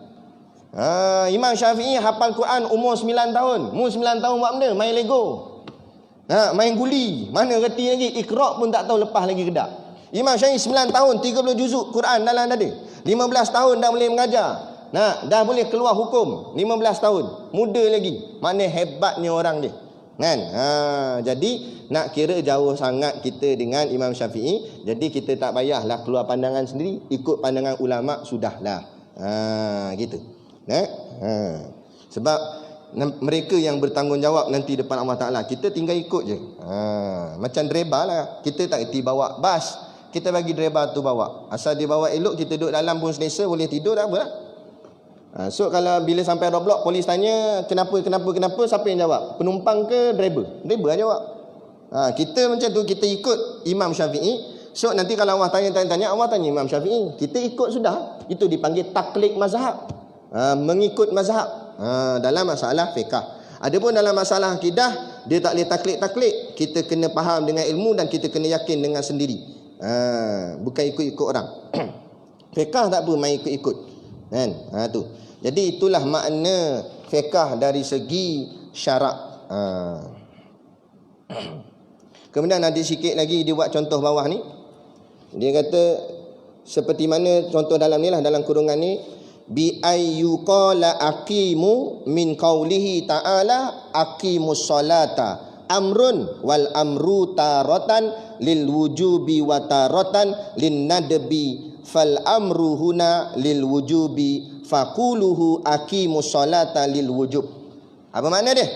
Imam Syafi'i hafal Quran umur 9 tahun. Umur 9 tahun buat benda? Main Lego. Main guli. Mana reti lagi? Iqra' pun tak tahu lepas lagi ke tak. Imam Syafi'i 9 tahun 30 juzuk Quran dalam dada. 15 tahun dah boleh mengajar. Dah boleh keluar hukum. 15 tahun. Muda lagi. Mana hebatnya orang dia. Kan? Jadi nak kira jauh sangat kita dengan Imam Syafi'i. Jadi kita tak payahlah keluar pandangan sendiri. Ikut pandangan ulama' sudahlah. Gitu. Sebab mereka yang bertanggungjawab nanti depan Allah Ta'ala. Kita tinggal ikut je. Macam driver lah. Kita tak erti bawa bas, kita bagi driver tu bawa. Asal dia bawa elok, kita duduk dalam pun selesa, boleh tidur dah apa lah. So kalau bila sampai roadblock, polis tanya kenapa, siapa yang jawab? Penumpang ke driver? Driver yang jawab. Kita macam tu, kita ikut Imam Syafi'i. So nanti kalau Allah tanya, Allah tanya Imam Syafi'i, kita ikut sudah. Itu dipanggil taklid mazhab. Mengikut mazhab dalam masalah fiqh. Adapun dalam masalah akidah, dia tak boleh taklid. Kita kena faham dengan ilmu dan kita kena yakin dengan sendiri. Bukan ikut-ikut orang. Fiqh tak apa main ikut-ikut. Kan? Tu. Jadi itulah makna fiqh dari segi syarak. Kemudian ada sikit lagi dia buat contoh bawah ni. Dia kata seperti mana contoh dalam ni lah, dalam kurungan ni, bi ayyuqala aqimu min qaulihi ta'ala aqimus salata amrun wal amru taratan lil wujubi wa taratan lin nadbi fal amru huna lil wujubi faquluhu aqimus salata lil wujub. Apa makna dia?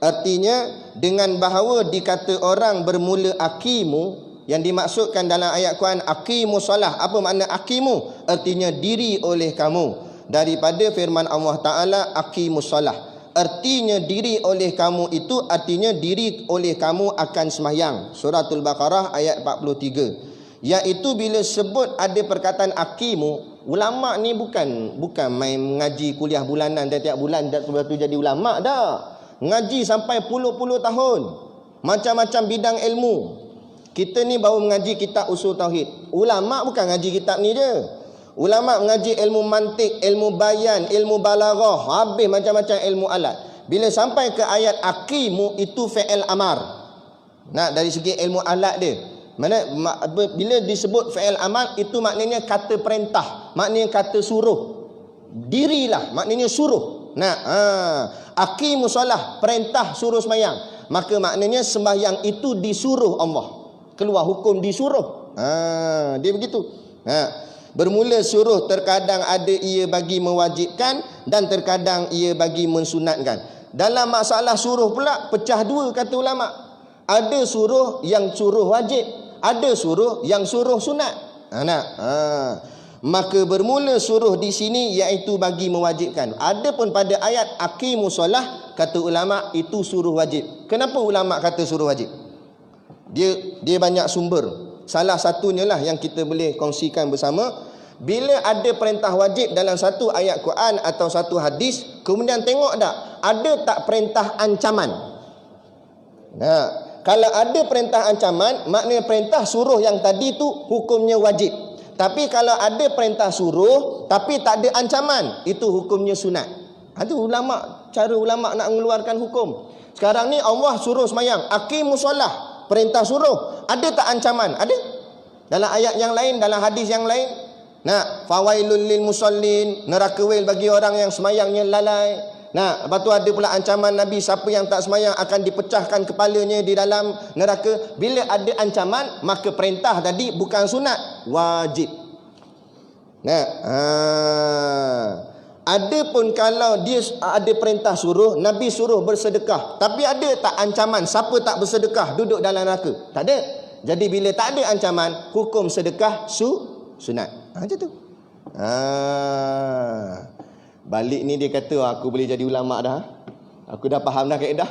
Artinya dengan bahawa dikata orang bermula aqimu, yang dimaksudkan dalam ayat Quran aqimus salah. Apa makna aqimu? Artinya diri oleh kamu. Daripada firman Allah Ta'ala aqimus salah, artinya diri oleh kamu itu artinya diri oleh kamu akan sembahyang. Suratul Baqarah ayat 43. Iaitu bila sebut ada perkataan aqimu, ulama ni bukan main mengaji kuliah bulanan tiap-tiap bulan lepas tu jadi ulama dah. Ngaji sampai puluh-puluh tahun, macam-macam bidang ilmu. Kita ni baru mengaji kitab usul tauhid. Ulama bukan ngaji kitab ni je. Ulama mengaji ilmu mantik, ilmu bayan, ilmu balaghah, habis macam-macam ilmu alat. Bila sampai ke ayat aqimu, itu fi'il amar. Dari segi ilmu alat dia, bila disebut fi'il amar, itu maknanya kata perintah, maknanya kata suruh. Dirilah maknanya suruh. Aqimu solah, perintah suruh sembahyang. Maka maknanya sembahyang itu disuruh Allah. Keluar hukum disuruh. Dia begitu. Bermula suruh terkadang ada ia bagi mewajibkan dan terkadang ia bagi mensunatkan. Dalam masalah suruh pula pecah dua kata ulama. Ada suruh yang suruh wajib, ada suruh yang suruh sunat. Maka bermula suruh di sini iaitu bagi mewajibkan. Adapun pada ayat aqimus solah, kata ulama itu suruh wajib. Kenapa ulama kata suruh wajib? Dia banyak sumber. Salah satunya lah yang kita boleh kongsikan bersama. Bila ada perintah wajib dalam satu ayat Quran atau satu hadis, kemudian tengok tak ada tak perintah ancaman. Kalau ada perintah ancaman, maknanya perintah suruh yang tadi tu hukumnya wajib. Tapi kalau ada perintah suruh tapi tak ada ancaman, itu hukumnya sunat. Itu ulama, cara ulama nak mengeluarkan hukum. Sekarang ni Allah suruh sembahyang, aqimus solah, perintah suruh. Ada tak ancaman? Ada. Dalam ayat yang lain, dalam hadis yang lain. Fawailul lil musallin, neraka wail bagi orang yang sembahyangnya lalai. Lepas tu ada pula ancaman Nabi, siapa yang tak sembahyang akan dipecahkan kepalanya di dalam neraka. Bila ada ancaman, maka perintah tadi bukan sunat, wajib. Adapun kalau dia ada perintah suruh, Nabi suruh bersedekah, tapi ada tak ancaman siapa tak bersedekah duduk dalam neraka? Tak ada. Jadi bila tak ada ancaman, hukum sedekah sunat. Macam tu. Balik ni dia kata aku boleh jadi ulama dah. Aku dah faham dah kaedah.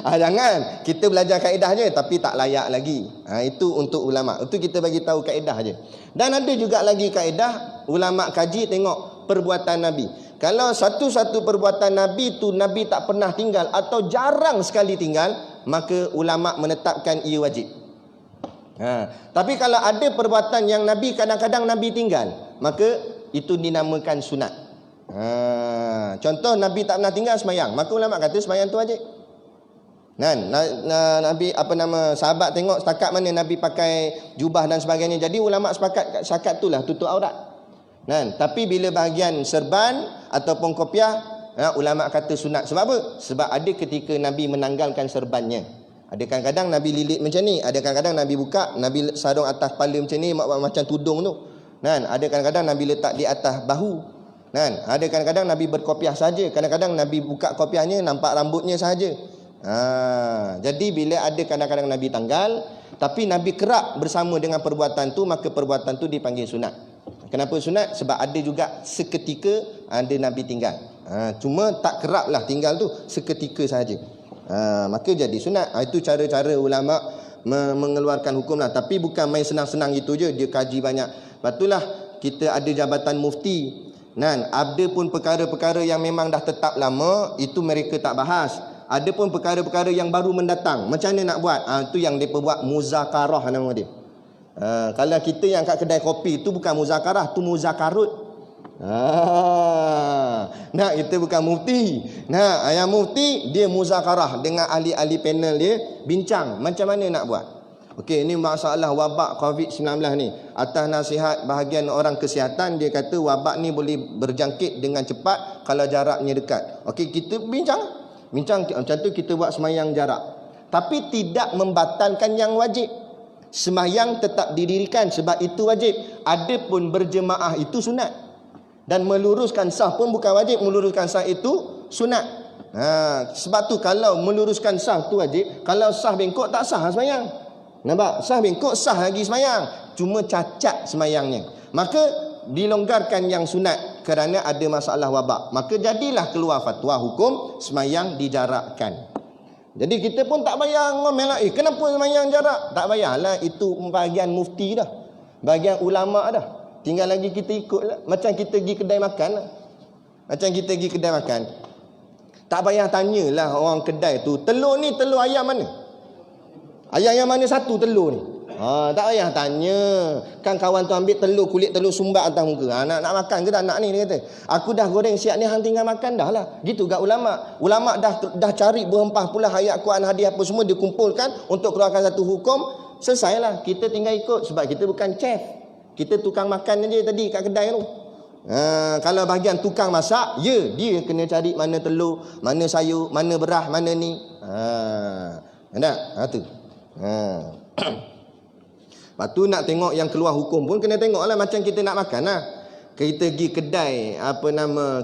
Jangan. Kita belajar kaedah je tapi tak layak lagi. Itu untuk ulama. Itu kita bagi tahu kaedah je. Dan ada juga lagi kaedah ulama kaji tengok perbuatan Nabi. Kalau satu-satu perbuatan Nabi tu Nabi tak pernah tinggal atau jarang sekali tinggal, maka ulama menetapkan ia wajib. Tapi kalau ada perbuatan yang Nabi kadang-kadang Nabi tinggal, maka itu dinamakan sunat. Contoh Nabi tak pernah tinggal sembahyang, maka ulama kata sembahyang tu wajib. Nabi sahabat tengok setakat mana Nabi pakai jubah dan sebagainya, jadi ulama sepakat syakat itulah tutup aurat. Tapi bila bahagian serban ataupun kopiah, ulama kata sunat. Sebab apa? Sebab ada ketika Nabi menanggalkan serbannya. Ada kadang-kadang Nabi lilit macam ni, ada kadang-kadang Nabi buka, Nabi sarung atas kepala macam ni, macam tudung tu. Ada kadang-kadang Nabi letak di atas bahu. Kan? Ada kadang-kadang Nabi berkopiah saja, kadang-kadang Nabi buka kopiahnya nampak rambutnya saja. Jadi bila ada kadang-kadang Nabi tanggal, tapi Nabi kerap bersama dengan perbuatan tu, maka perbuatan tu dipanggil sunat. Kenapa sunat? Sebab ada juga seketika ada Nabi tinggal. Cuma tak kerap lah tinggal tu, seketika sahaja. Maka jadi sunat. Itu cara-cara ulama mengeluarkan hukum lah. Tapi bukan main senang-senang gitu je, dia kaji banyak. Lepas itulah kita ada jabatan mufti. Ada pun perkara-perkara yang memang dah tetap lama, itu mereka tak bahas. Ada pun perkara-perkara yang baru mendatang, macam mana nak buat? Itu yang mereka buat muzakarah nama dia. Kalau kita yang kat kedai kopi tu bukan muzakarah, tu muzakarut. Kita bukan mufti. Yang mufti dia muzakarah dengan ahli-ahli panel dia, bincang macam mana nak buat. Okey, ini masalah wabak COVID-19 ni. Atas nasihat bahagian orang kesihatan, dia kata wabak ni boleh berjangkit dengan cepat kalau jaraknya dekat. Okey, kita bincang macam tu, kita buat semayang jarak. Tapi tidak membatalkan yang wajib. Semayang tetap didirikan sebab itu wajib. Adapun berjemaah itu sunat. Dan meluruskan saf pun bukan wajib, meluruskan saf itu sunat. Sebab tu kalau meluruskan saf tu wajib, kalau saf bengkok tak sah semayang. Nampak? Sah bengkok sah lagi semayang, cuma cacat semayangnya. Maka dilonggarkan yang sunat kerana ada masalah wabak. Maka jadilah keluar fatwa hukum semayang dijarakkan. Jadi kita pun tak payah ngomel lah, kenapa semayang jarak? Tak payahlah, itu bahagian mufti dah, bahagian ulama dah. Tinggal lagi kita ikut lah. Macam kita pergi kedai makan lah. Tak payah tanyalah orang kedai tu, telur ni telur ayam mana? Ayam yang mana satu telur ni? Tak payah tanya. Kan kawan tu ambil telur, kulit telur sumbat atas muka. Nak makan ke tak nak ni, dia kata. Aku dah goreng siap ni, hang tinggal makan dah lah. Gitu kat ulama. Ulama dah cari berhempah pula ayat Quran, hadis apa semua dikumpulkan untuk keluarkan satu hukum. Selesailah. Kita tinggal ikut sebab kita bukan chef. Kita tukang makan je tadi kat kedai tu. Kalau bahagian tukang masak, dia kena cari mana telur, mana sayur, mana berah, mana ni. Tu. Lepas tu nak tengok yang keluar hukum pun kena tengok lah. Macam kita nak makan lah, kita pergi kedai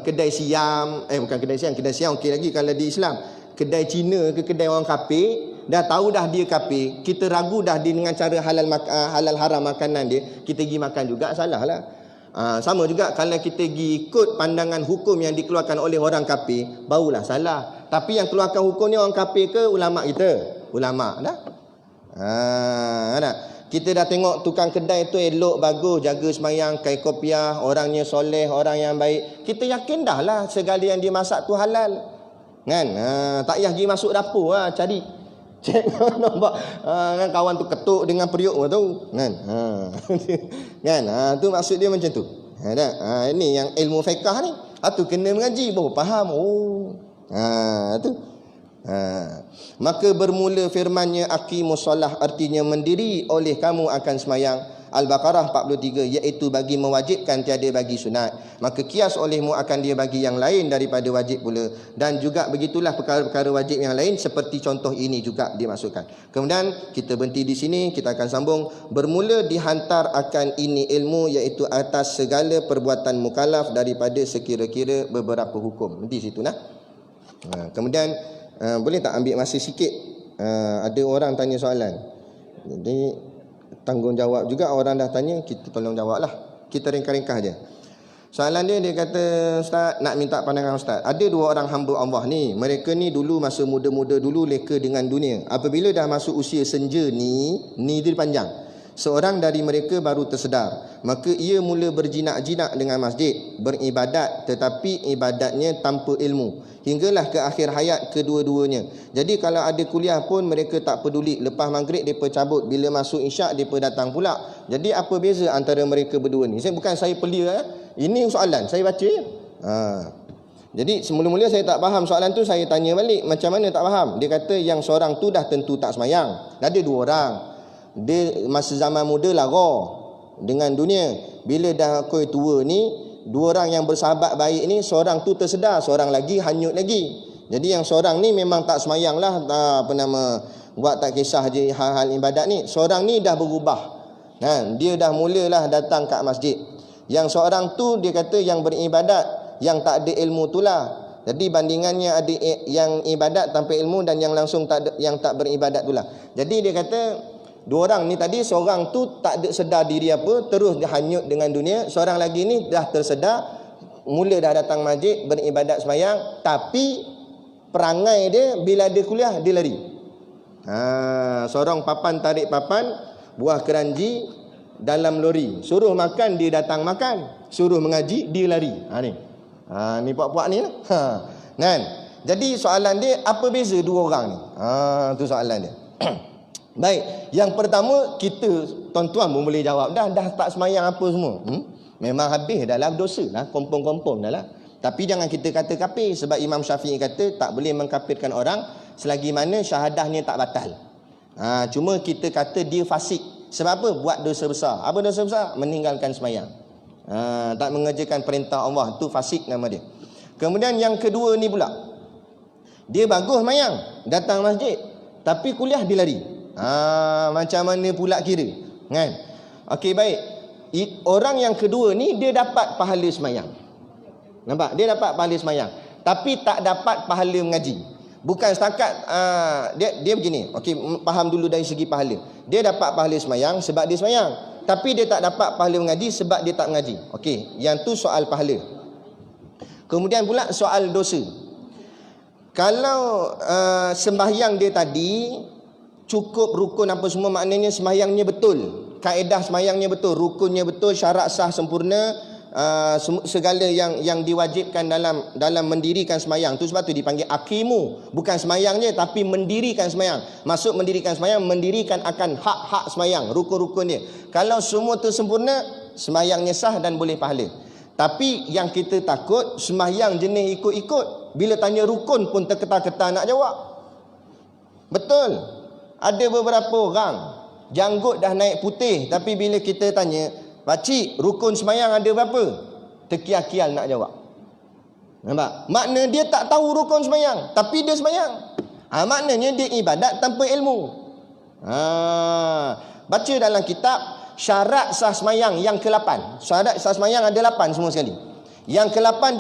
kedai siam, bukan kedai siam okey lagi kalau di Islam. Kedai Cina ke kedai orang kafir, dah tahu dah dia kafir, kita ragu dah dia dengan cara halal haram makanan dia, kita pergi makan juga, salah lah. Sama juga kalau kita pergi ikut pandangan hukum yang dikeluarkan oleh orang kafir, barulah salah. Tapi yang keluarkan hukum ni orang kafir ke ulama kita? Ulama dah. Kita dah tengok tukang kedai tu elok, bagus, jaga semayang, kai kopiah, orangnya soleh, orang yang baik, kita yakin dah lah segala yang dia masak tu halal. Kan? Tak payah pergi masuk dapur lah, cari. Cek nampak kan kawan tu ketuk dengan periuk tu. Kan? Kan? Tu maksud dia macam tu. Ini yang ilmu fiqh ni. Tu kena mengaji baru faham. Tu. Maka bermula firmannya aqimus solah, artinya mendiri oleh kamu akan semayang. Al-Baqarah 43, iaitu bagi mewajibkan tiada bagi sunat. Maka kias olehmu akan dia bagi yang lain daripada wajib pula. Dan juga begitulah perkara-perkara wajib yang lain, seperti contoh ini juga dimasukkan. Kemudian kita berhenti di sini, kita akan sambung. Bermula dihantar akan ini ilmu, iaitu atas segala perbuatan mukallaf daripada sekira-kira beberapa hukum. Di situ nah. Kemudian boleh tak ambil masa sikit? Ada orang tanya soalan. Jadi tanggungjawab juga, orang dah tanya, kita tolong jawab lah. Kita ringkas-ringkas je. Soalan dia kata, Ustaz, nak minta pandangan Ustaz. Ada dua orang hamba Allah ni, mereka ni dulu masa muda-muda dulu leka dengan dunia. Apabila dah masuk usia senja ni dia panjang. Seorang dari mereka baru tersedar, maka ia mula berjinak-jinak dengan masjid, beribadat, tetapi ibadatnya tanpa ilmu, hinggalah ke akhir hayat kedua-duanya. Jadi kalau ada kuliah pun mereka tak peduli. Lepas maghrib mereka cabut, bila masuk isyak mereka datang pula. Jadi apa beza antara mereka berdua ni? Saya pelia, ini soalan saya baca. Jadi semula-mula saya tak faham soalan tu, saya tanya balik, macam mana tak faham? Dia kata yang seorang tu dah tentu tak semayang. Ada dua orang. Dia masa zaman muda lara dengan dunia. Bila dah koi tua ni, dua orang yang bersahabat baik ni, seorang tu tersedar, seorang lagi hanyut lagi. Jadi yang seorang ni memang tak semayang lah, buat tak kisah je hal-hal ibadat ni. Seorang ni dah berubah. Dia dah mulalah datang kat masjid. Yang seorang tu dia kata yang beribadat, yang tak ada ilmu itulah. Jadi bandingannya ada yang ibadat tanpa ilmu dan yang langsung tak ada, yang tak beribadat itulah. Jadi dia kata dua orang ni tadi, seorang tu tak ada sedar diri apa, terus dia hanyut dengan dunia. Seorang lagi ni dah tersedar, mula dah datang masjid, beribadat sembahyang, tapi perangai dia bila dia kuliah dia lari. Seorang papan tarik papan, buah keranji dalam lori. Suruh makan dia datang makan, suruh mengaji dia lari. Ni puak-puak ni lah. Kan? Jadi soalan dia, apa beza dua orang ni? Tu soalan dia. Baik, yang pertama kita tuan-tuan pun boleh jawab dah tak semayang apa semua. Memang habis dah lah, dosa lah, kompong-kompong dah lah. Tapi jangan kita kata kafir, sebab Imam Syafi'i kata tak boleh mengkafirkan orang selagi mana syahadahnya tak batal. Cuma kita kata dia fasik. Sebab apa? Buat dosa besar. Apa dosa besar? Meninggalkan semayang. Tak mengerjakan perintah Allah, tu fasik nama dia. Kemudian yang kedua ni pula, dia bagus semayang, datang masjid, tapi kuliah dia lari. Macam mana pula kira? Kan? Okey, baik. Orang yang kedua ni dia dapat pahala semayang. Nampak? Dia dapat pahala semayang, tapi tak dapat pahala mengaji. Bukan setakat dia begini. Okey, faham dulu dari segi pahala. Dia dapat pahala semayang sebab dia semayang, tapi dia tak dapat pahala mengaji sebab dia tak mengaji. Okey, yang tu soal pahala. Kemudian pula soal dosa. Kalau sembahyang dia tadi cukup rukun apa semua, maknanya sembahyangnya betul, kaedah sembahyangnya betul, rukunnya betul, syarat sah sempurna, segala yang diwajibkan dalam mendirikan sembahyang tu. Sebab tu dipanggil aqimu, bukan sembahyangnya tapi mendirikan sembahyang. Maksud mendirikan sembahyang, mendirikan akan hak-hak sembahyang, rukun-rukun dia. Kalau semua tu sempurna, sembahyangnya sah dan boleh pahala. Tapi yang kita takut sembahyang jenis ikut-ikut, bila tanya rukun pun terketar-ketar nak jawab. Betul. Ada beberapa orang janggut dah naik putih, tapi bila kita tanya, pakcik, rukun sembahyang ada berapa? Terkial-kial nak jawab. Nampak? Makna dia tak tahu rukun sembahyang, tapi dia sembahyang. Maknanya dia ibadat tanpa ilmu. Baca dalam kitab syarat sah sembahyang yang ke-8. Syarat sah sembahyang ada 8 semua sekali. Yang ke-8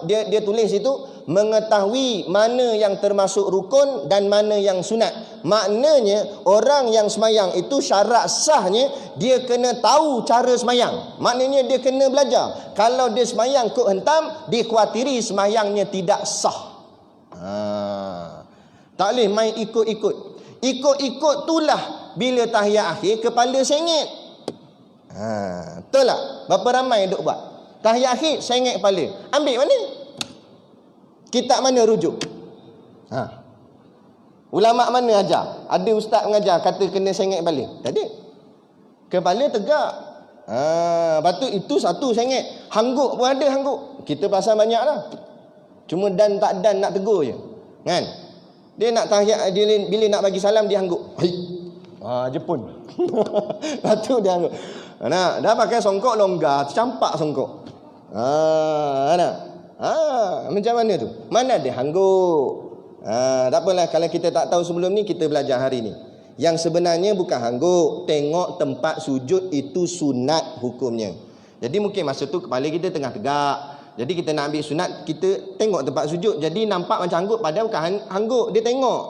dia tulis itu, mengetahui mana yang termasuk rukun dan mana yang sunat. Maknanya orang yang semayang itu syarat sahnya dia kena tahu cara semayang. Maknanya dia kena belajar. Kalau dia semayang kok hentam, dikhawatiri semayangnya tidak sah. Tak boleh main ikut-ikut. Ikut-ikut itulah bila tahiyat akhir kepala sengit. Betul tak? Berapa ramai duk buat tahiyat akhir sengit kepala? Ambil mana? Kitab mana rujuk? Ulama mana ajar? Ada ustaz mengajar kata kena sengit kepala? Tak ada. Kepala tegak. Lepas tu itu satu sengit. Hangguk pun ada hangguk. Kita pasal banyak lah. Cuma dan tak dan nak tegur je. Kan? Dia nak tahiyat, bila nak bagi salam dia hangguk. Jepun. Lepas tu dia hangguk. Dah pakai songkok longgar, campak songkok. Macam mana tu? Mana ada hangguk? Tak apalah, kalau kita tak tahu sebelum ni, kita belajar hari ni. Yang sebenarnya bukan hangguk, tengok tempat sujud itu sunat hukumnya. Jadi mungkin masa tu kepala kita tengah tegak, jadi kita nak ambil sunat, kita tengok tempat sujud, jadi nampak macam hangguk, padahal bukan hangguk. Dia tengok,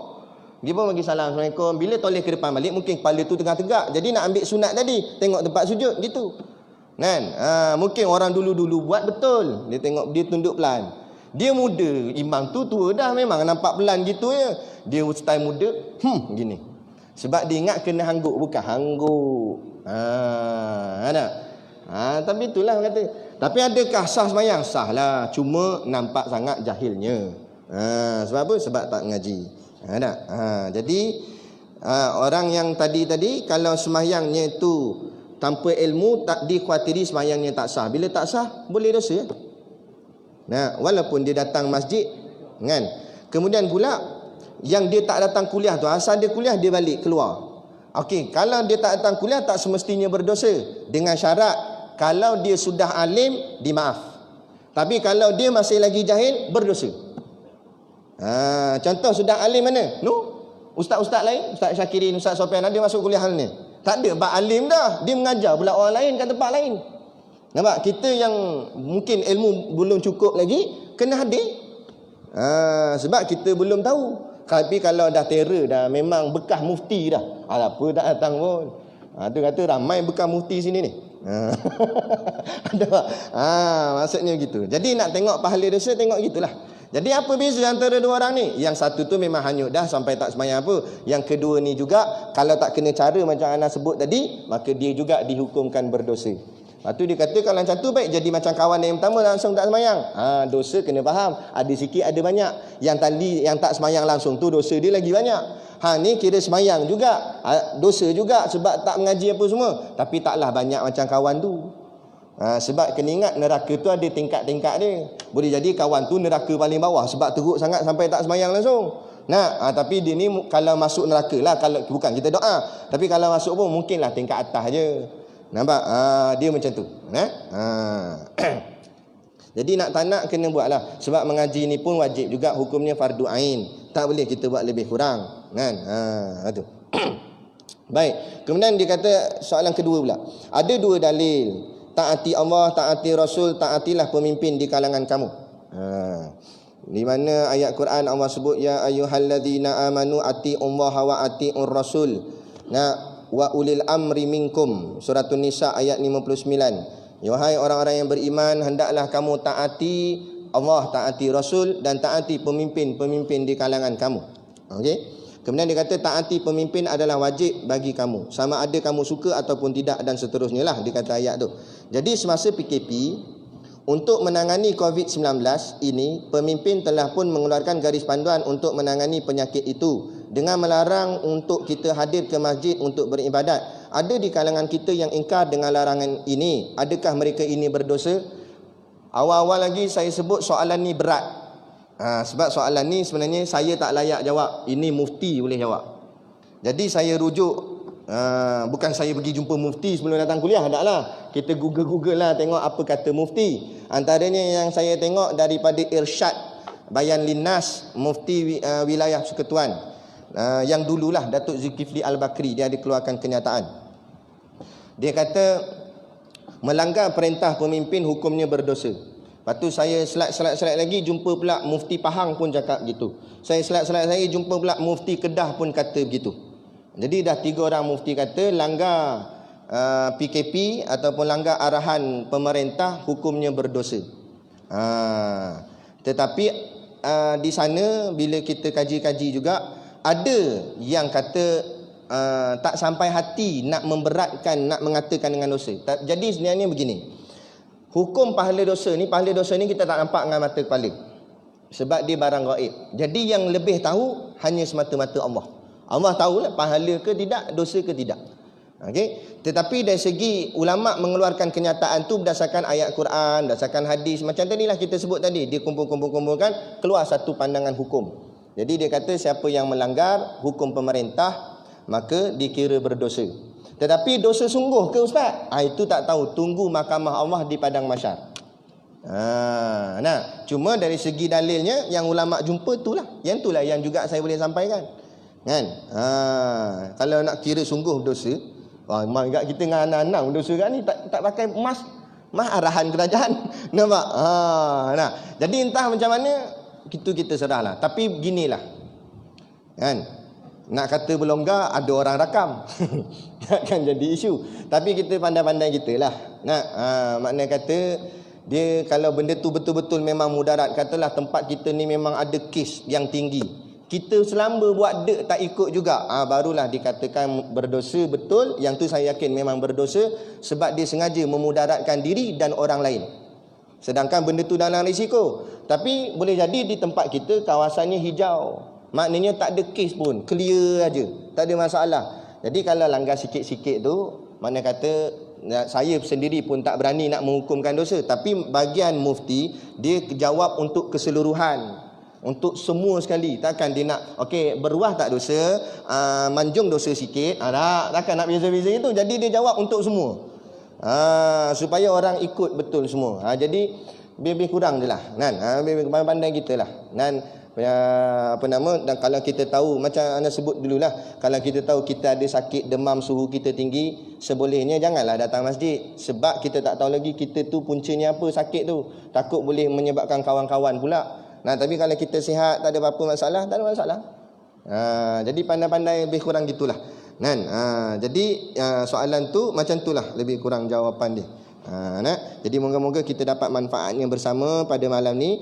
dia pun bagi salam, Assalamualaikum. Bila toleh ke depan balik, mungkin kepala tu tengah tegak, jadi nak ambil sunat tadi, tengok tempat sujud gitu. Kan? Mungkin orang dulu-dulu buat betul. Dia tengok, dia tunduk pelan. Dia muda, imam tu tua dah, memang nampak pelan gitu ya. Dia style muda, gini. Sebab dia ingat kena hangguk, bukan hangguk. Tapi itulah kata. Tapi adakah sah sembahyang? Sah lah. Cuma nampak sangat jahilnya. Sebab apa? Sebab tak ngaji. Jadi orang yang tadi kalau sembahyangnya itu tanpa ilmu, tak dikhawatiri sembahyangnya tak sah. Bila tak sah, boleh dosa. Walaupun dia datang masjid, kan? Kemudian pula yang dia tak datang kuliah tu, asal dia kuliah dia balik keluar. Okey, kalau dia tak datang kuliah tak semestinya berdosa, dengan syarat kalau dia sudah alim dimaaf. Tapi kalau dia masih lagi jahil, berdosa. Contoh sudah alim mana? Ustaz-ustaz lain, Ustaz Syakirin, Ustaz Sofian ada masuk kuliah hal ni? Tak ada, bab alim dah. Dia mengajar pula orang lain kat tempat lain. Nampak? Kita yang mungkin ilmu belum cukup lagi, kena hadir. Sebab kita belum tahu. Tapi kalau dah terror dah, memang bekas mufti dah, apa tak datang pun. Tu kata ramai bekas mufti sini ni. Ada tak? Maksudnya gitu. Jadi nak tengok pahala dosa, tengok gitulah. Jadi apa beza antara dua orang ni? Yang satu tu memang hanyut dah sampai tak sembahyang apa. Yang kedua ni juga kalau tak kena cara macam ana sebut tadi, maka dia juga dihukumkan berdosa. Lepas tu dia kata kalau macam tu baik jadi macam kawan yang pertama langsung tak semayang. Dosa kena faham. Ada sikit ada banyak. Yang tadi yang tak semayang langsung tu dosa dia lagi banyak. Ni kira semayang juga. Dosa juga sebab tak mengaji apa semua. Tapi taklah banyak macam kawan tu. Sebab kena ingat neraka tu ada tingkat-tingkat dia. Boleh jadi kawan tu neraka paling bawah sebab teruk sangat sampai tak semayang langsung. Tapi dia ni kalau masuk neraka lah, kalau bukan kita doa. Tapi kalau masuk pun mungkinlah tingkat atas je. Nampak? Dia macam tu. Jadi nak tak nak kena buat lah. Sebab mengaji ni pun wajib juga, hukumnya fardu ain. Tak boleh kita buat lebih kurang. Kan? Itu. Baik. Kemudian dia kata soalan kedua pula. Ada dua dalil. Taati Allah, taati Rasul, taatilah pemimpin di kalangan kamu. Di mana ayat Quran Allah sebut ya ayyuhalladzina amanu atiullaha wa atiur rasul. Wa ulil amri minkum. Surah An-Nisa ayat 59. Wahai orang-orang yang beriman, hendaklah kamu taati Allah, taati Rasul dan taati pemimpin-pemimpin di kalangan kamu. Okey. Kemudian dia kata taati pemimpin adalah wajib bagi kamu, sama ada kamu suka ataupun tidak, dan seterusnya lah dia kata ayat tu. Jadi semasa PKP, untuk menangani COVID-19 ini, pemimpin telah pun mengeluarkan garis panduan untuk menangani penyakit itu dengan melarang untuk kita hadir ke masjid untuk beribadat. Ada di kalangan kita yang ingkar dengan larangan ini. Adakah mereka ini berdosa? Awal-awal lagi saya sebut soalan ni berat. Sebab soalan ni sebenarnya saya tak layak jawab. Ini mufti boleh jawab. Jadi saya rujuk, bukan saya pergi jumpa mufti sebelum datang kuliah, taklah. Kita google lah tengok apa kata mufti. Antaranya yang saya tengok daripada Irsyad Bayan Linnas, mufti wilayah Persekutuan. Yang dululah Datuk Zulkifli Al-Bakri, dia ada keluarkan kenyataan. Dia kata melanggar perintah pemimpin hukumnya berdosa. Lepas tu saya slide lagi jumpa pula mufti Pahang pun cakap gitu. Saya slide lagi jumpa pula mufti Kedah pun kata begitu. Jadi dah 3 orang mufti kata langgar PKP ataupun langgar arahan pemerintah hukumnya berdosa. Tetapi di sana bila kita kaji-kaji juga, ada yang kata tak sampai hati nak memberatkan, nak mengatakan dengan dosa. Jadi sebenarnya begini. Hukum pahala dosa ni kita tak nampak dengan mata kepala. Sebab dia barang gaib. Jadi yang lebih tahu hanya semata-mata Allah. Allah tahulah pahala ke tidak, dosa ke tidak. Okey. Tetapi dari segi ulama mengeluarkan kenyataan tu berdasarkan ayat Quran, berdasarkan hadis, macam tadilah kita sebut tadi, dia kumpul-kumpulkan keluar satu pandangan hukum. Jadi dia kata siapa yang melanggar hukum pemerintah maka dikira berdosa. Tetapi dosa sungguh ke ustaz? Itu tak tahu, tunggu mahkamah Allah di padang mahsyar. Cuma dari segi dalilnya yang ulama jumpa itulah. Yang itulah yang juga saya boleh sampaikan. Kan? Kalau nak kira sungguh dosa, memang agak kita dengan anak-anak dosa kan ni tak pakai emas arahan kerajaan. Nampak? Jadi entah macam mana kita serahlah. Tapi beginilah. Kan? Nak kata berlonggar, ada orang rakam. Kan jadi isu. Tapi kita pandai-pandai kita lah. Makna kata dia kalau benda tu betul-betul memang mudarat, katalah tempat kita ni memang ada kes yang tinggi, kita selamba buat dek tak ikut juga, barulah dikatakan berdosa betul. Yang tu saya yakin memang berdosa sebab dia sengaja memudaratkan diri dan orang lain. Sedangkan benda tu dalam risiko. Tapi boleh jadi di tempat kita kawasannya hijau, maknanya tak ada kes pun, clear aja, tak ada masalah. Jadi kalau langgar sikit-sikit tu, mana kata saya sendiri pun tak berani nak menghukumkan dosa. Tapi bagian mufti dia jawab untuk keseluruhan, untuk semua sekali. Takkan dia nak beruah tak dosa, manjung dosa sikit, takkan nak beza-beza itu. Jadi dia jawab untuk semua, supaya orang ikut betul semua. Jadi lebih kurang je lah kan. Lebih pandai kita lah. Dan apa nama, dan kalau kita tahu macam anda sebut dululah, kalau kita tahu kita ada sakit demam, suhu kita tinggi, sebolehnya janganlah datang masjid, sebab kita tak tahu lagi kita tu puncanya apa sakit tu, takut boleh menyebabkan kawan-kawan pula. Nah, tapi kalau kita sihat, tak ada apa-apa masalah, tak ada masalah. Jadi pandai-pandai lebih kurang gitulah kan. Jadi soalan tu macam itulah lebih kurang jawapan dia. Jadi moga-moga kita dapat manfaatnya bersama pada malam ni.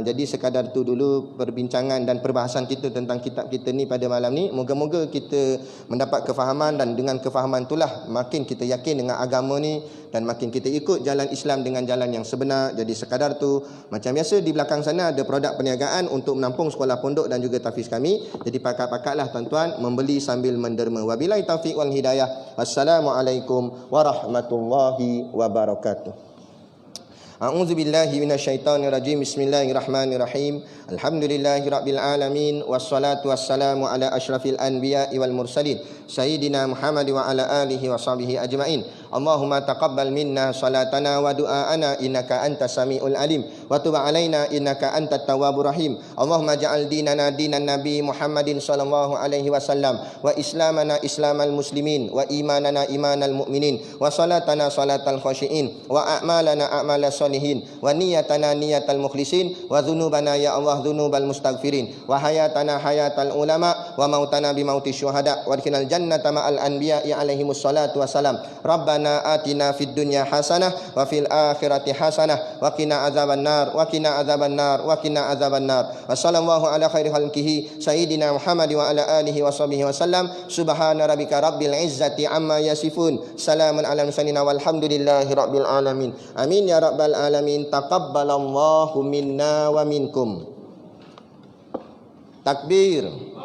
Jadi sekadar tu dulu perbincangan dan perbahasan kita tentang kitab kita ni pada malam ni. Moga-moga kita mendapat kefahaman, dan dengan kefahaman itulah makin kita yakin dengan agama ni, dan makin kita ikut jalan Islam dengan jalan yang sebenar. Jadi sekadar tu, macam biasa di belakang sana ada produk perniagaan untuk menampung sekolah pondok dan juga tahfiz kami. Jadi pakat-pakatlah tuan-tuan membeli sambil menderma. Wabillahi taufiq wal hidayah. Wassalamualaikum warahmatullahi wabarakatuh. A'udzu billahi minasyaitonir rajim. Bismillahirrahmanirrahim. Alhamdulillahirabbil alamin, wassalatu wassalamu ala asyrafil anbiya'i wal mursalin sayyidina Muhammad wa ala alihi washabihi ajmain. Allahumma taqabbal minna salatana wa du'aana innaka antas samiul alim, wa tub alaina innaka antat tawwabur rahim. Allahumma ja'al dinana dinan nabi Muhammadin sallallahu alaihi wasallam, wa islamana islamal muslimin, wa imanana imanal mu'minin, wa salatana salatal khashiin, wa a'malana a'malas salihin, wa niyatana niyatal mukhlisin, wa dhunubana ya Allah dhunubal mustaghfirin, wa hayatana hayatal ulama, wa mautana bi mauti syuhada, wa adkhilnal jannata ma'al anbiya'i alaihimus salatu wassalam. Rabbana atina fid dunya hasanah wa fil akhirati hasanah wa qina azaban nar wa qina azaban nar wa qina azaban nar. Wassallallahu ala khairi khalqihi sayyidina Muhammad wa ala alihi washabihi wasallam. Subhana rabbika rabbil izzati amma yasifun, salamun alal mursalin walhamdulillahi rabbil alamin. Amin ya rabbal alamin. Taqabbalallahu minna wa minkum. Takbir.